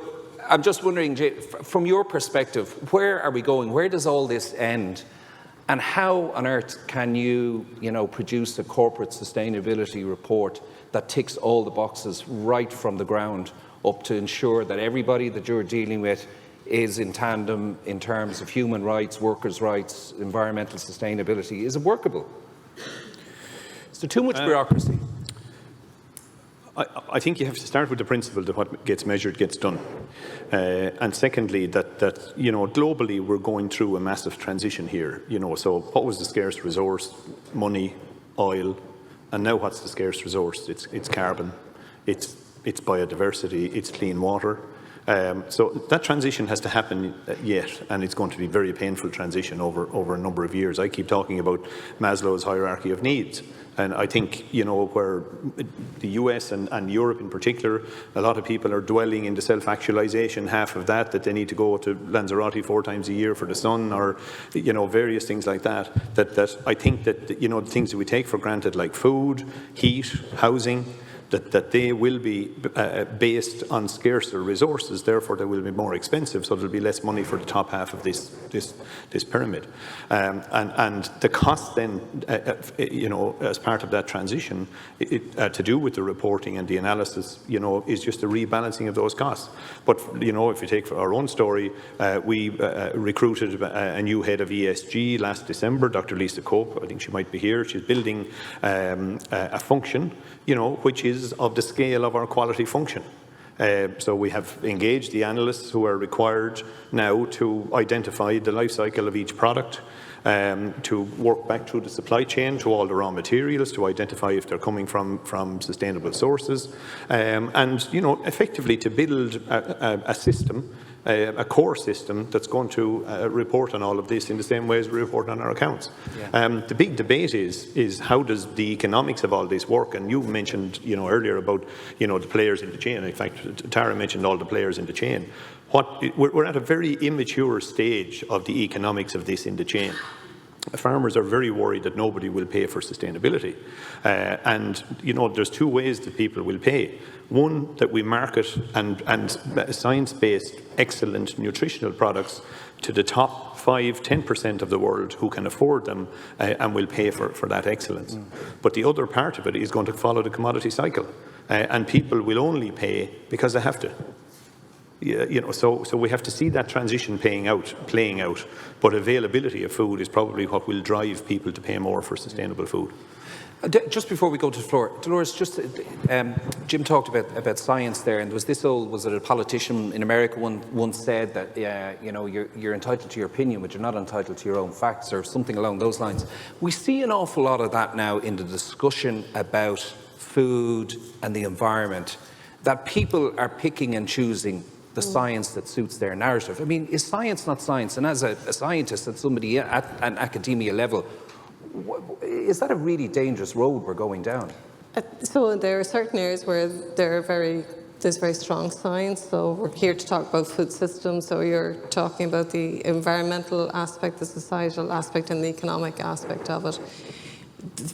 I'm just wondering, from your perspective, where are we going? Where does all this end? And how on earth can you, produce a corporate sustainability report that ticks all the boxes right from the ground up to ensure that everybody that you're dealing with is in tandem in terms of human rights, workers' rights, environmental sustainability? Is it workable? Is there too much bureaucracy? I think you have to start with the principle that what gets measured gets done. And secondly, that globally we're going through a massive transition here. So what was the scarce resource? Money, oil, and now what's the scarce resource? It's carbon, it's biodiversity, it's clean water. So that transition has to happen yet, and it's going to be a very painful transition over a number of years. I keep talking about Maslow's hierarchy of needs, and I think, where the US and Europe in particular, a lot of people are dwelling in the self-actualization half of that they need to go to Lanzarote 4 times a year for the sun, or, various things like that I think that, the things that we take for granted, like food, heat, housing, that they will be based on scarcer resources, therefore they will be more expensive, so there'll be less money for the top half of this pyramid. And the cost then, as part of that transition, to do with the reporting and the analysis, is just a rebalancing of those costs. But, if you take for our own story, we recruited a new head of ESG last December, Dr. Lisa Cope. I think she might be here. She's building a function, which is of the scale of our quality function. So we have engaged the analysts who are required now to identify the life cycle of each product, to work back through the supply chain to all the raw materials, to identify if they're coming from sustainable sources, and effectively to build a system, a core system that's going to report on all of this in the same way as we report on our accounts. Yeah. The big debate is how does the economics of all this work? And you mentioned earlier about the players in the chain. In fact, Tara mentioned all the players in the chain. We're at a very immature stage of the economics of this in the chain. Farmers are very worried that nobody will pay for sustainability. And there's 2 ways that people will pay. One, that we market and science-based, excellent nutritional products to the top 5–10% of the world who can afford them and will pay for that excellence. But the other part of it is going to follow the commodity cycle. And people will only pay because they have to. Yeah, so we have to see that transition playing out. But availability of food is probably what will drive people to pay more for sustainable food. Just before we go to the floor, Dolores, Jim talked about science there, and was it a politician in America once said that you're entitled to your opinion, but you're not entitled to your own facts, or something along those lines. We see an awful lot of that now in the discussion about food and the environment, that people are picking and choosing the science that suits their narrative. I mean, is science not science? And as a scientist and somebody at an academia level, is that a really dangerous road we're going down? So there are certain areas where there's very strong science. So we're here to talk about food systems. So you're talking about the environmental aspect, the societal aspect, and the economic aspect of it.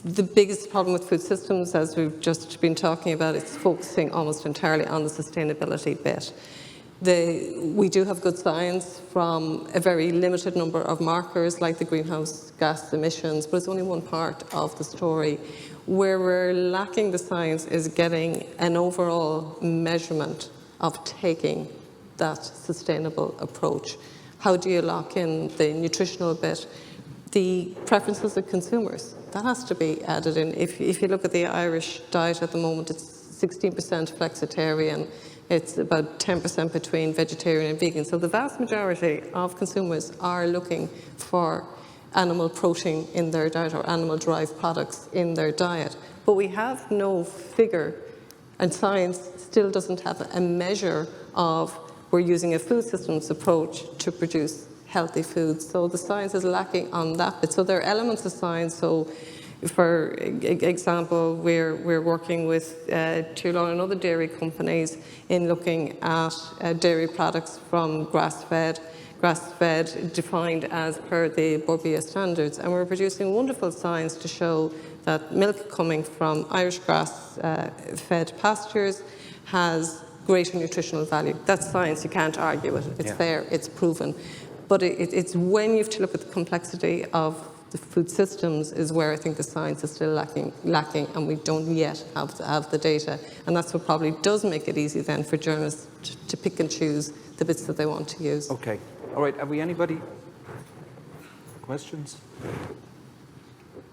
The biggest problem with food systems, as we've just been talking about, is focusing almost entirely on the sustainability bit. We do have good science from a very limited number of markers like the greenhouse gas emissions, but it's only one part of the story. Where we're lacking the science is getting an overall measurement of taking that sustainable approach. How do you lock in the nutritional bit? The preferences of consumers, that has to be added in. If you look at the Irish diet at the moment, it's 16% flexitarian. It's about 10% between vegetarian and vegan. So the vast majority of consumers are looking for animal protein in their diet or animal-derived products in their diet. But we have no figure, and science still doesn't have a measure of we're using a food systems approach to produce healthy foods. So the science is lacking on that bit. So there are elements of science. So for example, we're working with Toulon and other dairy companies in looking at dairy products from grass-fed defined as per the Borbia standards. And we're producing wonderful science to show that milk coming from Irish grass-fed pastures has greater nutritional value. That's science, you can't argue it. It's there, it's proven. But it's when you have to look at the complexity of the food systems is where I think the science is still lacking, and we don't yet have the data. And that's what probably does make it easy then for journalists to pick and choose the bits that they want to use. Okay. All right. Have we anybody? Questions?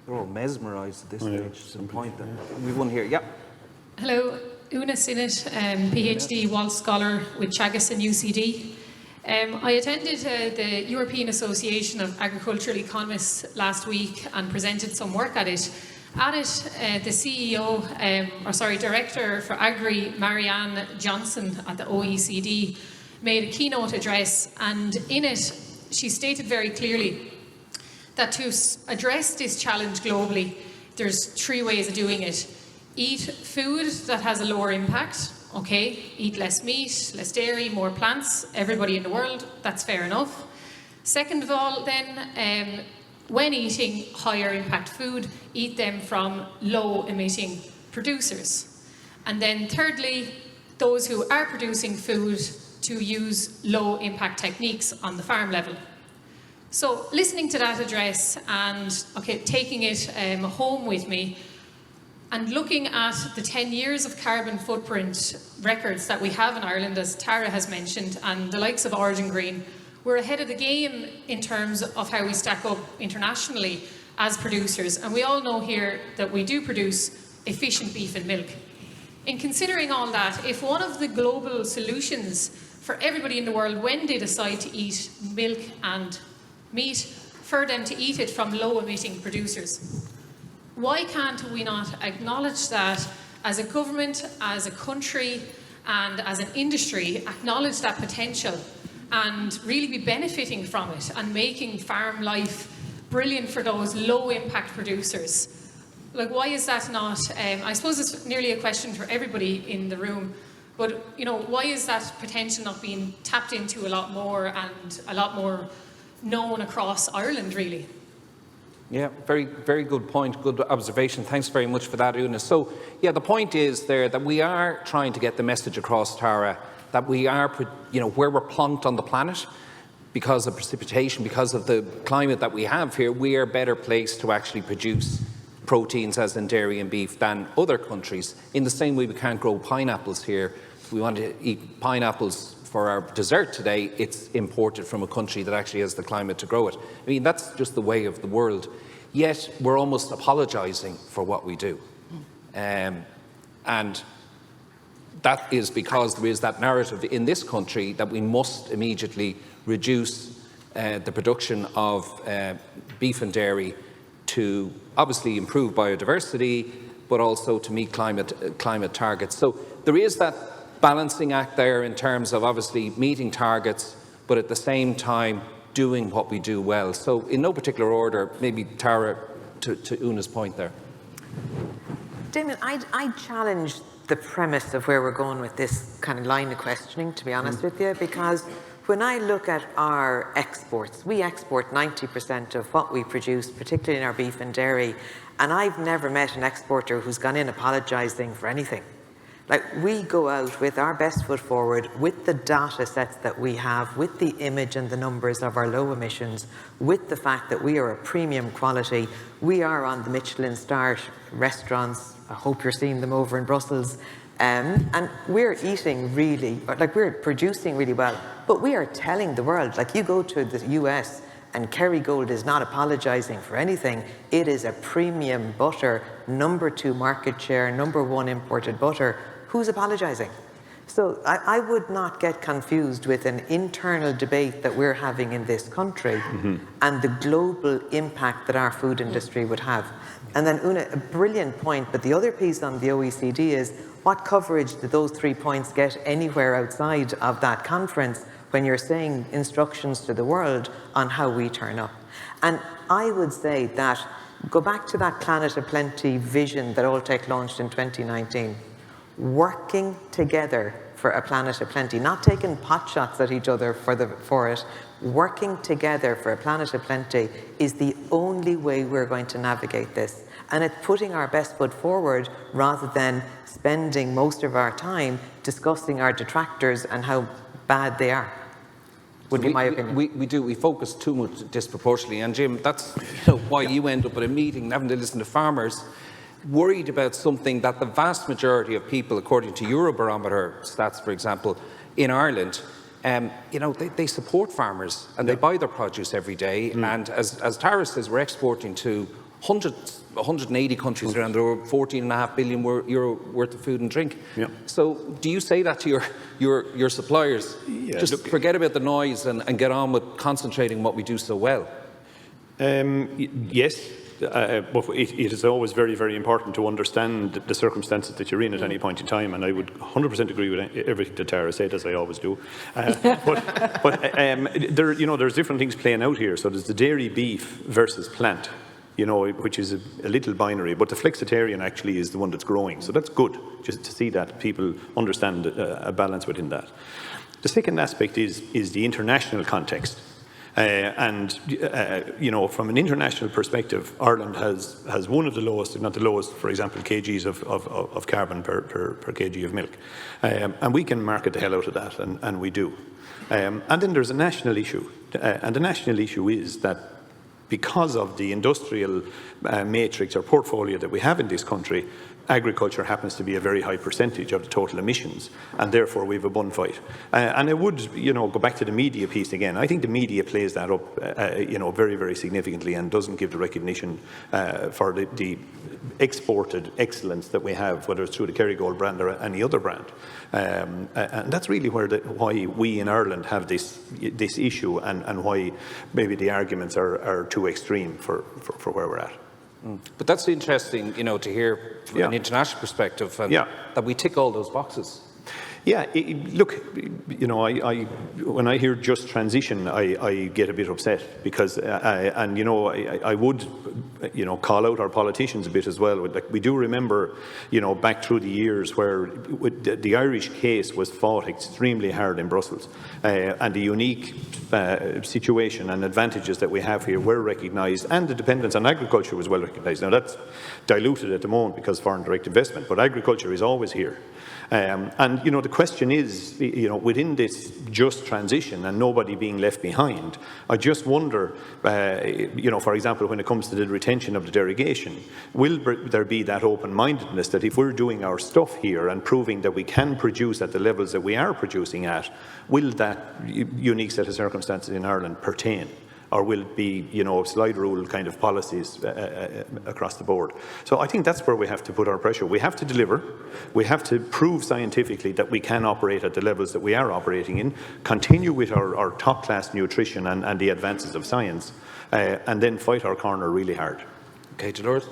They're all mesmerised at this stage. To the point that we won here. Yeah. Hello, Una Sinnott, PhD Walsh Scholar with Chagas and UCD. I attended the European Association of Agricultural Economists last week and presented some work at it. At it, the CEO, Director for Agri, Marianne Johnson at the OECD, made a keynote address, and in it, she stated very clearly that to address this challenge globally, there's 3 ways of doing it. Eat food that has a lower impact. Okay, eat less meat, less dairy, more plants, everybody in the world, that's fair enough. Second of all, then, when eating higher impact food, eat them from low emitting producers. And then thirdly, those who are producing food to use low impact techniques on the farm level. So listening to that address and taking it home with me, and looking at the 10 years of carbon footprint records that we have in Ireland, as Tara has mentioned, and the likes of Origin Green, we're ahead of the game in terms of how we stack up internationally as producers. And we all know here that we do produce efficient beef and milk. In considering all that, if one of the global solutions for everybody in the world, when they decide to eat milk and meat, for them to eat it from low-emitting producers, why can't we not acknowledge that as a government, as a country, and as an industry, acknowledge that potential and really be benefiting from it and making farm life brilliant for those low-impact producers? Like, why is that not, I suppose it's nearly a question for everybody in the room, but, why is that potential not being tapped into a lot more and a lot more known across Ireland, really? Yeah, very, very good point, good observation. Thanks very much for that, Una. So, yeah, the point is there that we are trying to get the message across, Tara, that we are, where we're plonked on the planet because of precipitation, because of the climate that we have here, we are better placed to actually produce proteins, as in dairy and beef, than other countries. In the same way we can't grow pineapples here. We want to eat pineapples for our dessert today, it's imported from a country that actually has the climate to grow it. I mean, that's just the way of the world. Yet we're almost apologising for what we do. And that is because there is that narrative in this country that we must immediately reduce the production of beef and dairy to obviously improve biodiversity, but also to meet climate targets. So there is that balancing act there in terms of obviously meeting targets, but at the same time doing what we do well. So in no particular order, maybe Tara, to Una's point there. Damien, I challenge the premise of where we're going with this kind of line of questioning, to be honest with you, because when I look at our exports, we export 90% of what we produce, particularly in our beef and dairy, and I've never met an exporter who's gone in apologising for anything. Like, we go out with our best foot forward, with the data sets that we have, with the image and the numbers of our low emissions, with the fact that we are a premium quality. We are on the Michelin star restaurants. I hope you're seeing them over in Brussels. And we're eating really, like, we're producing really well, but we are telling the world, like, you go to the US and Kerrygold is not apologising for anything. It is a premium butter, #2 market share, #1 imported butter. Who's apologising? So I would not get confused with an internal debate that we're having in this country and the global impact that our food industry would have. And then, Una, a brilliant point, but the other piece on the OECD is, what coverage did those 3 points get anywhere outside of that conference when you're saying instructions to the world on how we turn up? And I would say that, go back to that Planet of Plenty vision that Alltech launched in 2019. Working together for a planet of plenty, not taking pot shots at each other for it. Working together for a planet of plenty is the only way we're going to navigate this. And it's putting our best foot forward rather than spending most of our time discussing our detractors and how bad they are. Would be my opinion. We focus too much disproportionately. And Jim, that's why you end up at a meeting having to listen to farmers worried about something that the vast majority of people, according to Eurobarometer stats, for example, in Ireland, they support farmers and they buy their produce every day. And as Tara says, we're exporting to 180 countries around the world, 14.5 billion euro worth of food and drink. Yeah. So do you say that to your suppliers? Yeah, just forget about the noise and get on with concentrating what we do so well? Yes. But it is always very, very important to understand the circumstances that you're in at any point in time, and I would 100% agree with everything that Tara said, as I always do. There's different things playing out here. So there's the dairy beef versus plant, which is a little binary, but the flexitarian actually is the one that's growing. So that's good, just to see that people understand a balance within that. The second aspect is the international context. From an international perspective, Ireland has one of the lowest, if not the lowest, for example, kgs of carbon per kg of milk. And we can market the hell out of that, and we do. And then there's a national issue. And the national issue is that because of the industrial matrix or portfolio that we have in this country, agriculture happens to be a very high percentage of the total emissions, and therefore we have a bun fight. And I would, go back to the media piece again. I think the media plays that up, very, very significantly, and doesn't give the recognition for the exported excellence that we have, whether it's through the Kerrygold brand or any other brand. And that's really why we in Ireland have this issue, and why maybe the arguments are too extreme for where we're at. But that's interesting, to hear from an international perspective, and that we tick all those boxes. Yeah, look, when I hear just transition, I get a bit upset because, I would, call out our politicians a bit as well. Like, we do remember, back through the years where the Irish case was fought extremely hard in Brussels, and the unique situation and advantages that we have here were recognised, and the dependence on agriculture was well recognised. Now that's diluted at the moment because of foreign direct investment, but agriculture is always here. And the question is, within this just transition and nobody being left behind, I just wonder, for example, when it comes to the retention of the derogation, will there be that open-mindedness that if we're doing our stuff here and proving that we can produce at the levels that we are producing at, will that unique set of circumstances in Ireland pertain? Or will it be, slide rule kind of policies across the board? So I think that's where we have to put our pressure. We have to deliver. We have to prove scientifically that we can operate at the levels that we are operating in, continue with our top-class nutrition and the advances of science, and then fight our corner really hard. Okay, Dolores?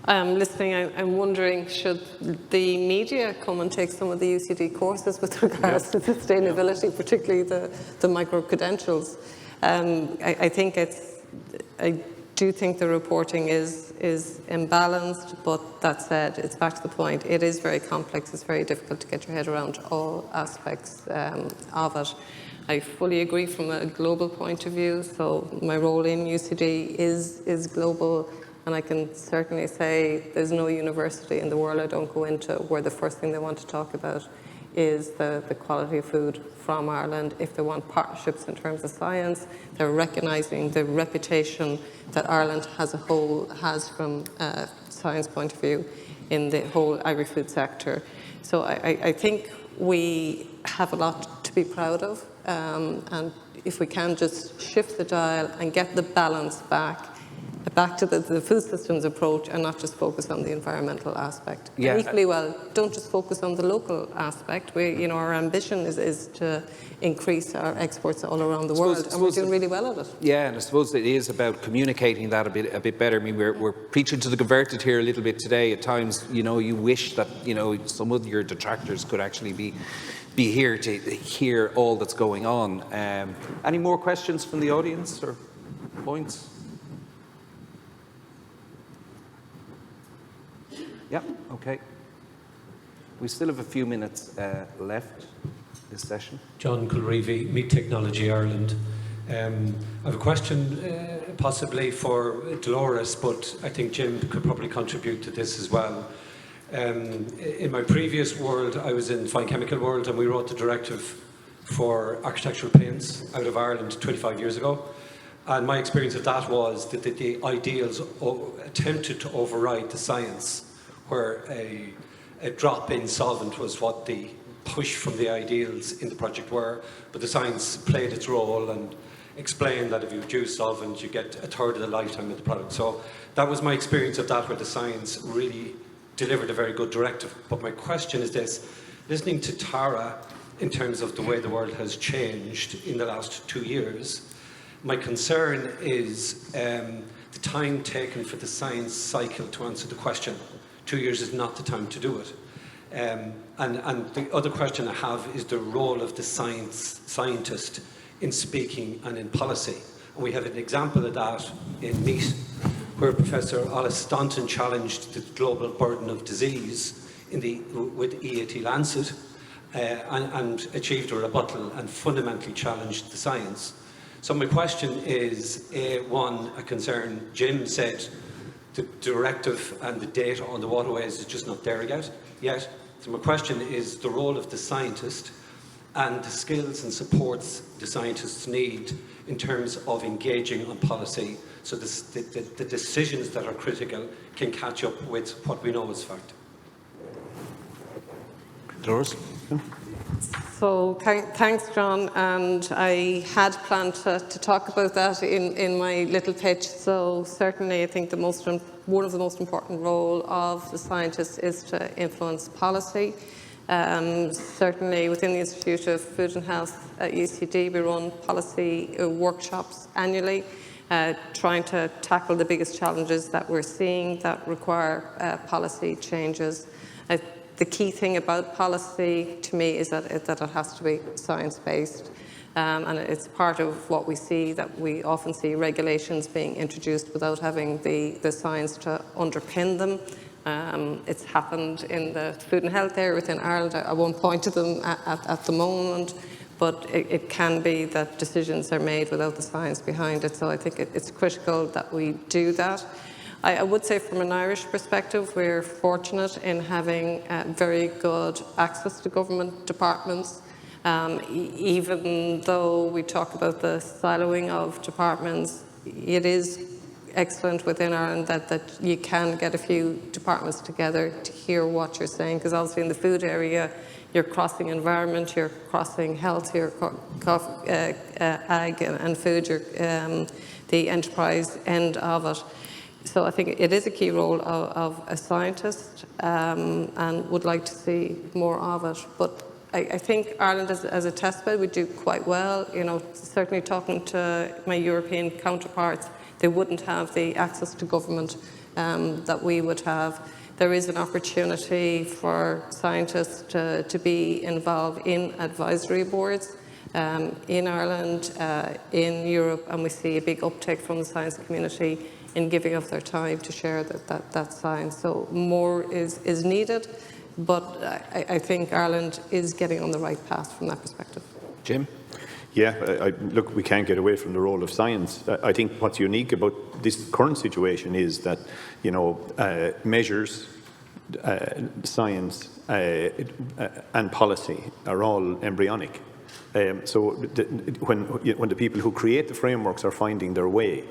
Listening, I'm wondering, should the media come and take some of the UCD courses with regards to sustainability, particularly the micro-credentials? I do think the reporting is imbalanced, but that said, it's back to the point. It is very complex. It's very difficult to get your head around all aspects of it. I fully agree from a global point of view. So my role in UCD is global, and I can certainly say there's no university in the world I don't go into where the first thing they want to talk about is the quality of food from Ireland. If they want partnerships in terms of science, they're recognising the reputation that Ireland as a whole has from a science point of view in the whole agri-food sector. So I think we have a lot to be proud of, and if we can just shift the dial and get the balance back to the food systems approach and not just focus on the environmental aspect. Yeah. And equally well, don't just focus on the local aspect. Our ambition is to increase our exports all around the world, and we're doing really well at it. Yeah, and I suppose it is about communicating that a bit better. I mean, we're preaching to the converted here a little bit today. At times, you wish that, some of your detractors could actually be here to hear all that's going on. Any more questions from the audience or points? Yeah, okay. We still have a few minutes left this session. John Culreevy, Meat Technology Ireland. I have a question possibly for Dolores, but I think Jim could probably contribute to this as well. In my previous world, I was in fine chemical world, and we wrote the directive for architectural paints out of Ireland 25 years ago. And my experience of that was that the ideals attempted to override the science, where a drop-in solvent was what the push from the ideals in the project were, but the science played its role and explained that if you reduce solvent, you get a third of the lifetime of the product. So that was my experience of that, where the science really delivered a very good directive. But my question is this: listening to Tara in terms of the way the world has changed in the last 2 years, my concern is the time taken for the science cycle to answer the question. 2 years is not the time to do it. And the other question I have is the role of the scientist in speaking and in policy. And we have an example of that in meat, where Professor Alice Staunton challenged the global burden of disease with EAT Lancet and achieved a rebuttal and fundamentally challenged the science. So my question is, a concern. Jim said the directive and the data on the waterways is just not there yet. So my question is the role of the scientist and the skills and supports the scientists need in terms of engaging on policy, so the decisions that are critical can catch up with what we know is fact. Dolores? So thanks, John, and I had planned to talk about that in my little pitch. So certainly I think one of the most important roles of the scientists is to influence policy. Certainly within the Institute of Food and Health at UCD, we run policy workshops annually, trying to tackle the biggest challenges that we're seeing that require policy changes. The key thing about policy to me is that it has to be science-based, and it's part of what we see, that we often see regulations being introduced without having the science to underpin them. It's happened in the food and health area within Ireland. I won't point to them at the moment, but it can be that decisions are made without the science behind it. So I think it's critical that we do that. I would say from an Irish perspective, we're fortunate in having very good access to government departments. Even though we talk about the siloing of departments, it is excellent within Ireland that you can get a few departments together to hear what you're saying, because obviously in the food area, you're crossing environment, you're crossing health, you're ag and food, you're the enterprise end of it. So I think it is a key role of a scientist, and would like to see more of it. But I think Ireland as a test bed, we do quite well. You know, certainly talking to my European counterparts, they wouldn't have the access to government that we would have. There is an opportunity for scientists to be involved in advisory boards in Ireland, in Europe, and we see a big uptake from the science community in giving up their time to share that science. So more is needed, but I think Ireland is getting on the right path from that perspective. Jim? Yeah, look, we can't get away from the role of science. I think what's unique about this current situation is that, you know, measures, science and policy are all embryonic. So when the people who create the frameworks are finding their way,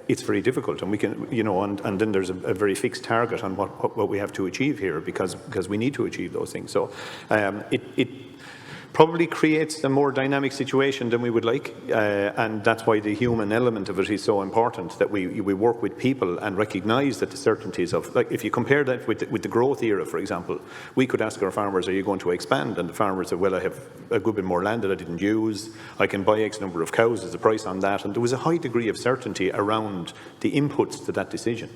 it's very difficult, and we can, you know, and then there's a very fixed target on what we have to achieve here, because we need to achieve those things. So it probably creates a more dynamic situation than we would like, and that's why the human element of it is so important, that we work with people and recognise that the certainties of, like, if you compare that with the growth era, for example, we could ask our farmers, are you going to expand? And the farmers said, well, I have a good bit more land that I didn't use, I can buy X number of cows, there's a price on that, and there was a high degree of certainty around the inputs to that decision.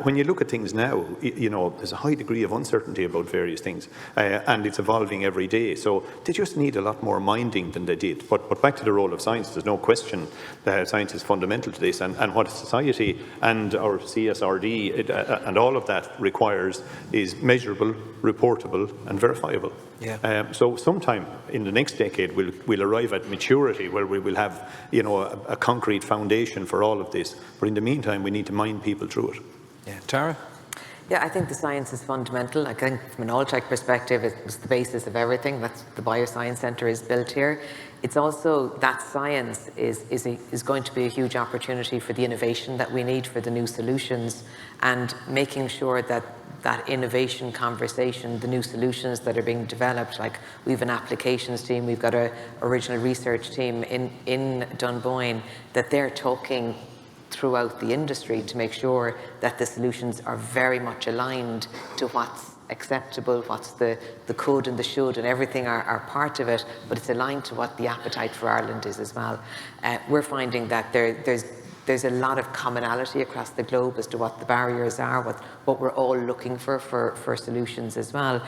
When you look at things now, you know, there's a high degree of uncertainty about various things, and it's evolving every day. So they just need a lot more minding than they did. But back to the role of science, there's no question that science is fundamental to this, and what society and our CSRD and all of that requires is measurable, reportable and verifiable. Yeah. So sometime in the next decade we'll arrive at maturity where we will have, you know, a concrete foundation for all of this. But in the meantime, we need to mind people through it. Yeah. Tara? Yeah, I think the science is fundamental. I think from an Alltech perspective, it's the basis of everything. That's the Bioscience Centre is built here. It's also that science is going to be a huge opportunity for the innovation that we need for the new solutions, and making sure that that innovation conversation, the new solutions that are being developed, like we have an applications team, we've got a original research team in Dunboyne, that they're talking throughout the industry to make sure that the solutions are very much aligned to what's acceptable, what's the could and the should and everything are part of it, but it's aligned to what the appetite for Ireland is as well. We're finding that there's a lot of commonality across the globe as to what the barriers are, what we're all looking for solutions as well.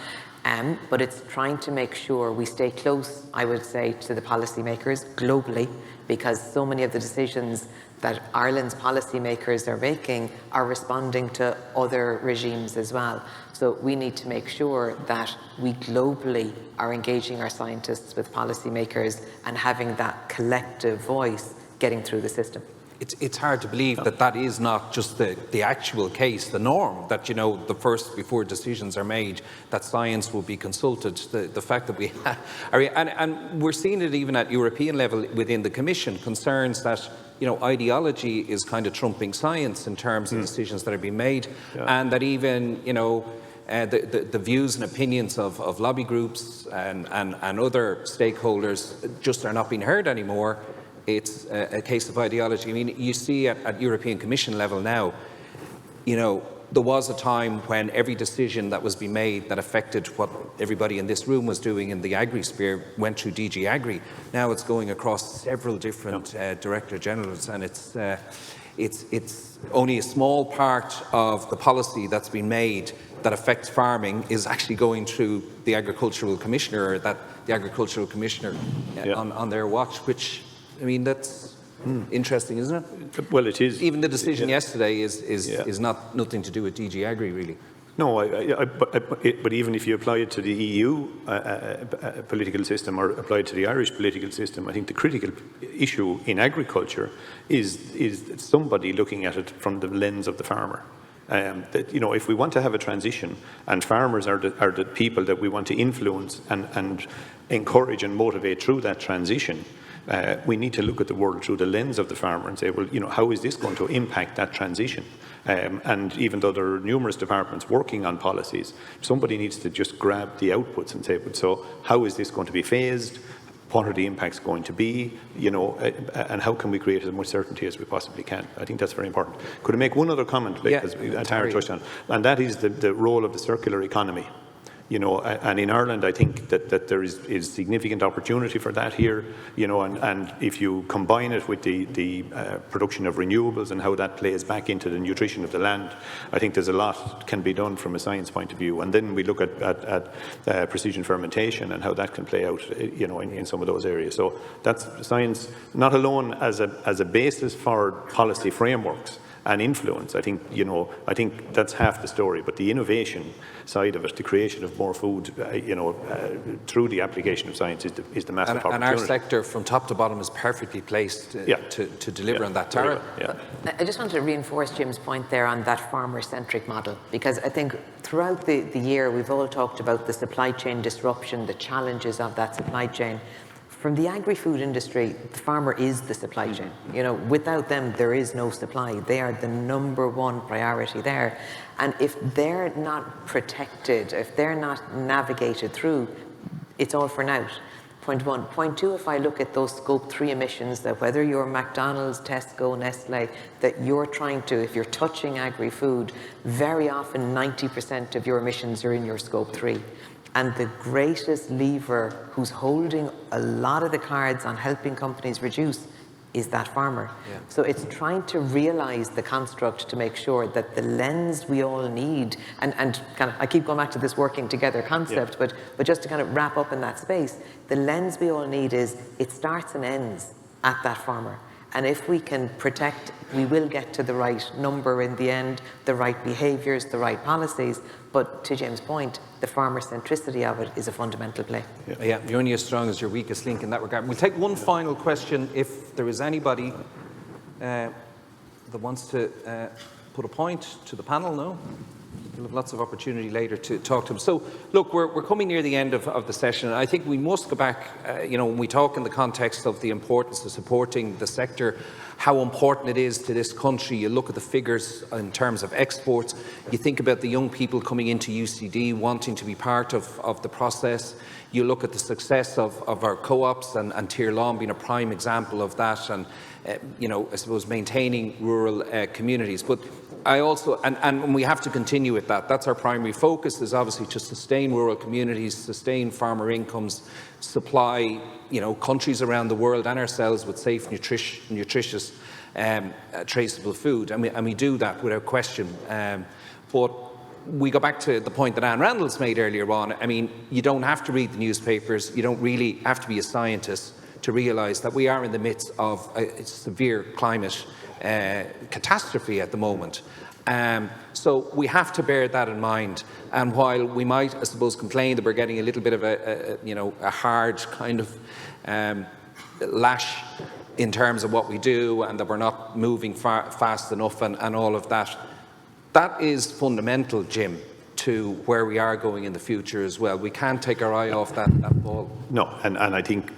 But it's trying to make sure we stay close, I would say, to the policymakers globally, because so many of the decisions that Ireland's policymakers are making are responding to other regimes as well. So we need to make sure that we globally are engaging our scientists with policymakers and having that collective voice getting through the system. It's hard to believe that is not just the actual case, the norm, that, you know, before decisions are made, that science will be consulted. The fact that we and we're seeing it even at European level within the Commission, concerns that, you know, ideology is kind of trumping science in terms of decisions that are being made, and that even, you know, the views and opinions of lobby groups and other stakeholders just are not being heard anymore. It's a case of ideology. I mean, you see at European Commission level now, you know, there was a time when every decision that was being made that affected what everybody in this room was doing in the agri sphere went through DG Agri. Now it's going across several different Director Generals, and it's only a small part of the policy that's been made that affects farming is actually going through the Agricultural Commissioner, or that the Agricultural Commissioner on their watch, which, I mean, that's interesting, isn't it? Well, it is. Even the decision yesterday is nothing to do with DG Agri, really. No, but even if you apply it to the EU political system or apply it to the Irish political system, I think the critical issue in agriculture is somebody looking at it from the lens of the farmer. That, you know, if we want to have a transition, and farmers are the people that we want to influence and encourage and motivate through that transition, we need to look at the world through the lens of the farmer and say, well, you know, how is this going to impact that transition? And even though there are numerous departments working on policies, somebody needs to just grab the outputs and say, well, so how is this going to be phased? What are the impacts going to be? You know, and how can we create as much certainty as we possibly can? I think that's very important. Could I make one other comment, because Tara touched on, and that is the role of the circular economy. You know, and in Ireland, I think that there is significant opportunity for that here. You know, and if you combine it with the production of renewables and how that plays back into the nutrition of the land, I think there's a lot can be done from a science point of view. And then we look at precision fermentation and how that can play out, you know, in some of those areas. So that's science, not alone as a basis for policy frameworks and influence. I think, you know, I think that's half the story, but the innovation side of it, the creation of more food, you know, through the application of science is the massive opportunity. And our sector, from top to bottom, is perfectly placed to deliver on that. Tara? I just wanted to reinforce Jim's point there on that farmer-centric model, because I think throughout the year we've all talked about the supply chain disruption, the challenges of that supply chain. From the agri-food industry, the farmer is the supply chain. You know, without them, there is no supply. They are the #1 priority there. And if they're not protected, if they're not navigated through, it's all for naught. Point one. Point two, if I look at those scope 3 emissions, that whether you're McDonald's, Tesco, Nestle, that you're trying to, if you're touching agri-food, very often 90% of your emissions are in your scope 3. And the greatest lever who's holding a lot of the cards on helping companies reduce is that farmer. So it's trying to realize the construct to make sure that the lens we all need, and kind of, I keep going back to this working together concept, but just to kind of wrap up in that space, the lens we all need is it starts and ends at that farmer. And if we can protect, we will get to the right number in the end, the right behaviours, the right policies. But to Jim's point, the farmer centricity of it is a fundamental play. Yeah, you're only as strong as your weakest link in that regard. We'll take one final question. If there is anybody that wants to put a point to the panel, no? We'll have lots of opportunity later to talk to them. So, look, we're coming near the end of the session. I think we must go back, you know, when we talk in the context of the importance of supporting the sector, how important it is to this country. You look at the figures in terms of exports. You think about the young people coming into UCD wanting to be part of the process. You look at the success of our co-ops and Tír Lawn being a prime example of that, and, you know, I suppose maintaining rural communities. But I also, and we have to continue with that. That's our primary focus, is obviously to sustain rural communities, sustain farmer incomes, supply, you know, countries around the world and ourselves with safe, nutritious, traceable food. And we do that without question. But we go back to the point that Anne Randall's made earlier on. I mean, you don't have to read the newspapers. You don't really have to be a scientist to realise that we are in the midst of a severe climate catastrophe at the moment. So we have to bear that in mind. And while we might, I suppose, complain that we're getting a little bit of a hard kind of lash in terms of what we do, and that we're not moving fast enough and all of that, that is fundamental, Jim, to where we are going in the future as well. We can't take our eye off that ball. No, and I think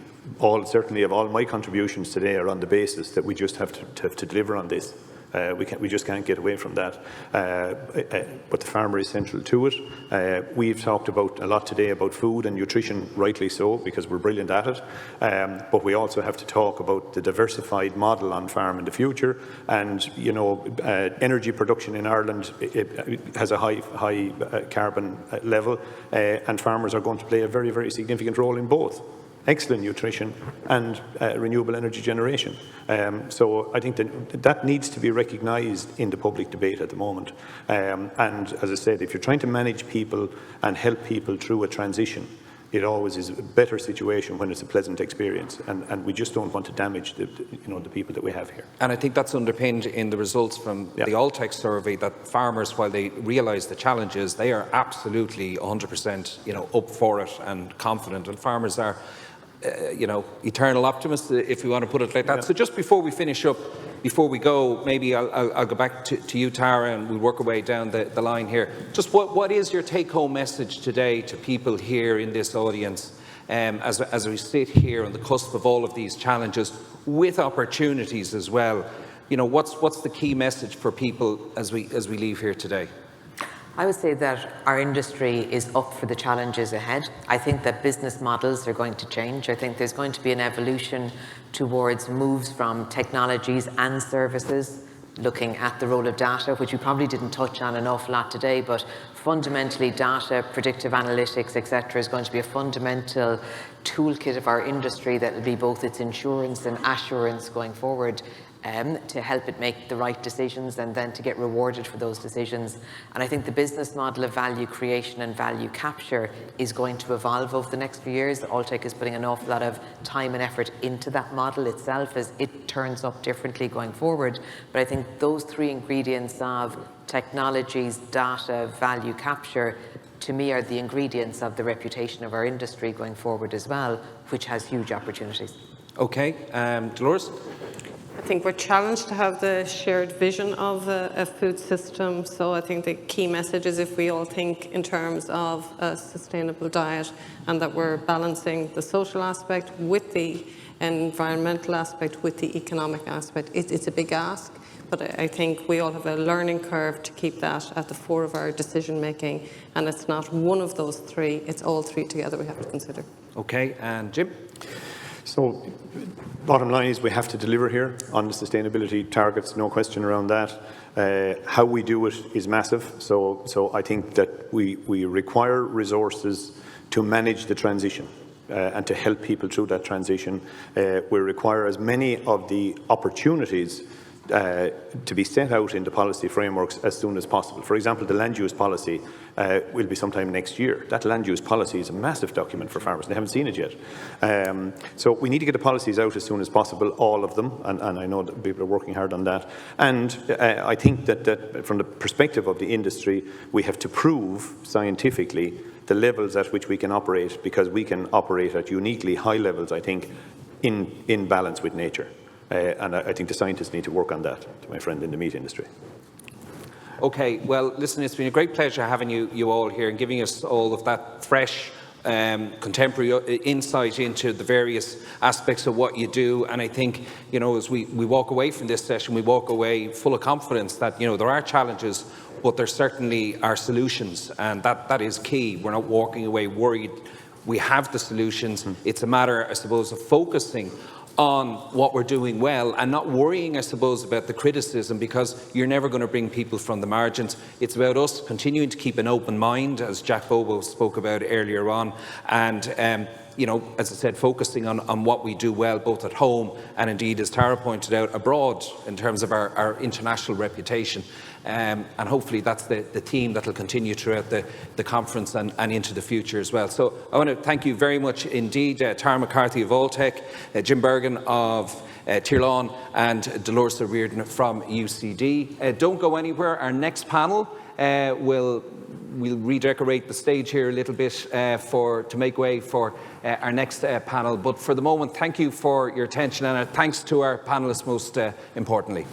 certainly of all my contributions today are on the basis that we just have to deliver on this. We just can't get away from that. But the farmer is central to it. We've talked a lot today about food and nutrition, rightly so, because we're brilliant at it. But we also have to talk about the diversified model on farm in the future. And, you know, energy production in Ireland it has a high carbon level, and farmers are going to play a very, very significant role in both. Excellent nutrition and renewable energy generation. So I think that needs to be recognised in the public debate at the moment. And as I said, if you're trying to manage people and help people through a transition, it always is a better situation when it's a pleasant experience, and we just don't want to damage the people that we have here. And I think that's underpinned in the results from the Alltech survey, that farmers, while they realise the challenges, they are absolutely 100% up for it and confident, and farmers are eternal optimists, if we want to put it like that. So just before we finish up, before we go, maybe I'll go back to you, Tara, and we'll work our way down the line here. Just what is your take-home message today to people here in this audience as we sit here on the cusp of all of these challenges with opportunities as well? What's the key message for people as we leave here today? I would say that our industry is up for the challenges ahead. I think that business models are going to change. I think there's going to be an evolution towards moves from technologies and services, looking at the role of data, which we probably didn't touch on an awful lot today, but fundamentally data, predictive analytics, etc., is going to be a fundamental toolkit of our industry that will be both its insurance and assurance going forward, to help it make the right decisions and then to get rewarded for those decisions. And I think the business model of value creation and value capture is going to evolve over the next few years. Alltech is putting an awful lot of time and effort into that model itself as it turns up differently going forward. But I think those three ingredients of technologies, data, value capture, to me are the ingredients of the reputation of our industry going forward as well, which has huge opportunities. Okay, Dolores? I think we're challenged to have the shared vision of a food system. So I think the key message is if we all think in terms of a sustainable diet and that we're balancing the social aspect with the environmental aspect with the economic aspect. It's a big ask, but I think we all have a learning curve to keep that at the fore of our decision making. And it's not one of those three, it's all three together we have to consider. Okay, and Jim? So, bottom line is we have to deliver here on the sustainability targets, no question around that. How we do it is massive. So I think that we require resources to manage the transition and to help people through that transition. We require as many of the opportunities to be set out in the policy frameworks as soon as possible. For example, the land use policy will be sometime next year. That land use policy is a massive document for farmers. They haven't seen it yet. So we need to get the policies out as soon as possible, all of them, and I know that people are working hard on that. And I think that from the perspective of the industry, we have to prove scientifically the levels at which we can operate, because we can operate at uniquely high levels, I think, in balance with nature. And I think the scientists need to work on that, to my friend in the meat industry. Okay, well, listen, it's been a great pleasure having you all here and giving us all of that fresh, contemporary insight into the various aspects of what you do. And I think, as we walk away from this session, we walk away full of confidence that, there are challenges, but there certainly are solutions. And that is key. We're not walking away worried. We have the solutions. It's a matter, I suppose, of focusing on what we're doing well and not worrying, I suppose, about the criticism, because you're never going to bring people from the margins. It's about us continuing to keep an open mind, as Jack Bobo spoke about earlier on, and as I said, focusing on what we do well, both at home and indeed, as Tara pointed out, abroad in terms of our international reputation. And hopefully that's the theme that will continue throughout the conference and into the future as well. So I want to thank you very much indeed, Tara McCarthy of Alltech, Jim Bergin of Tirlawn, and Dolores O'Riordan from UCD. Don't go anywhere. Our next panel we'll redecorate the stage here a little bit to make way for our next panel. But for the moment, thank you for your attention, and thanks to our panellists most importantly.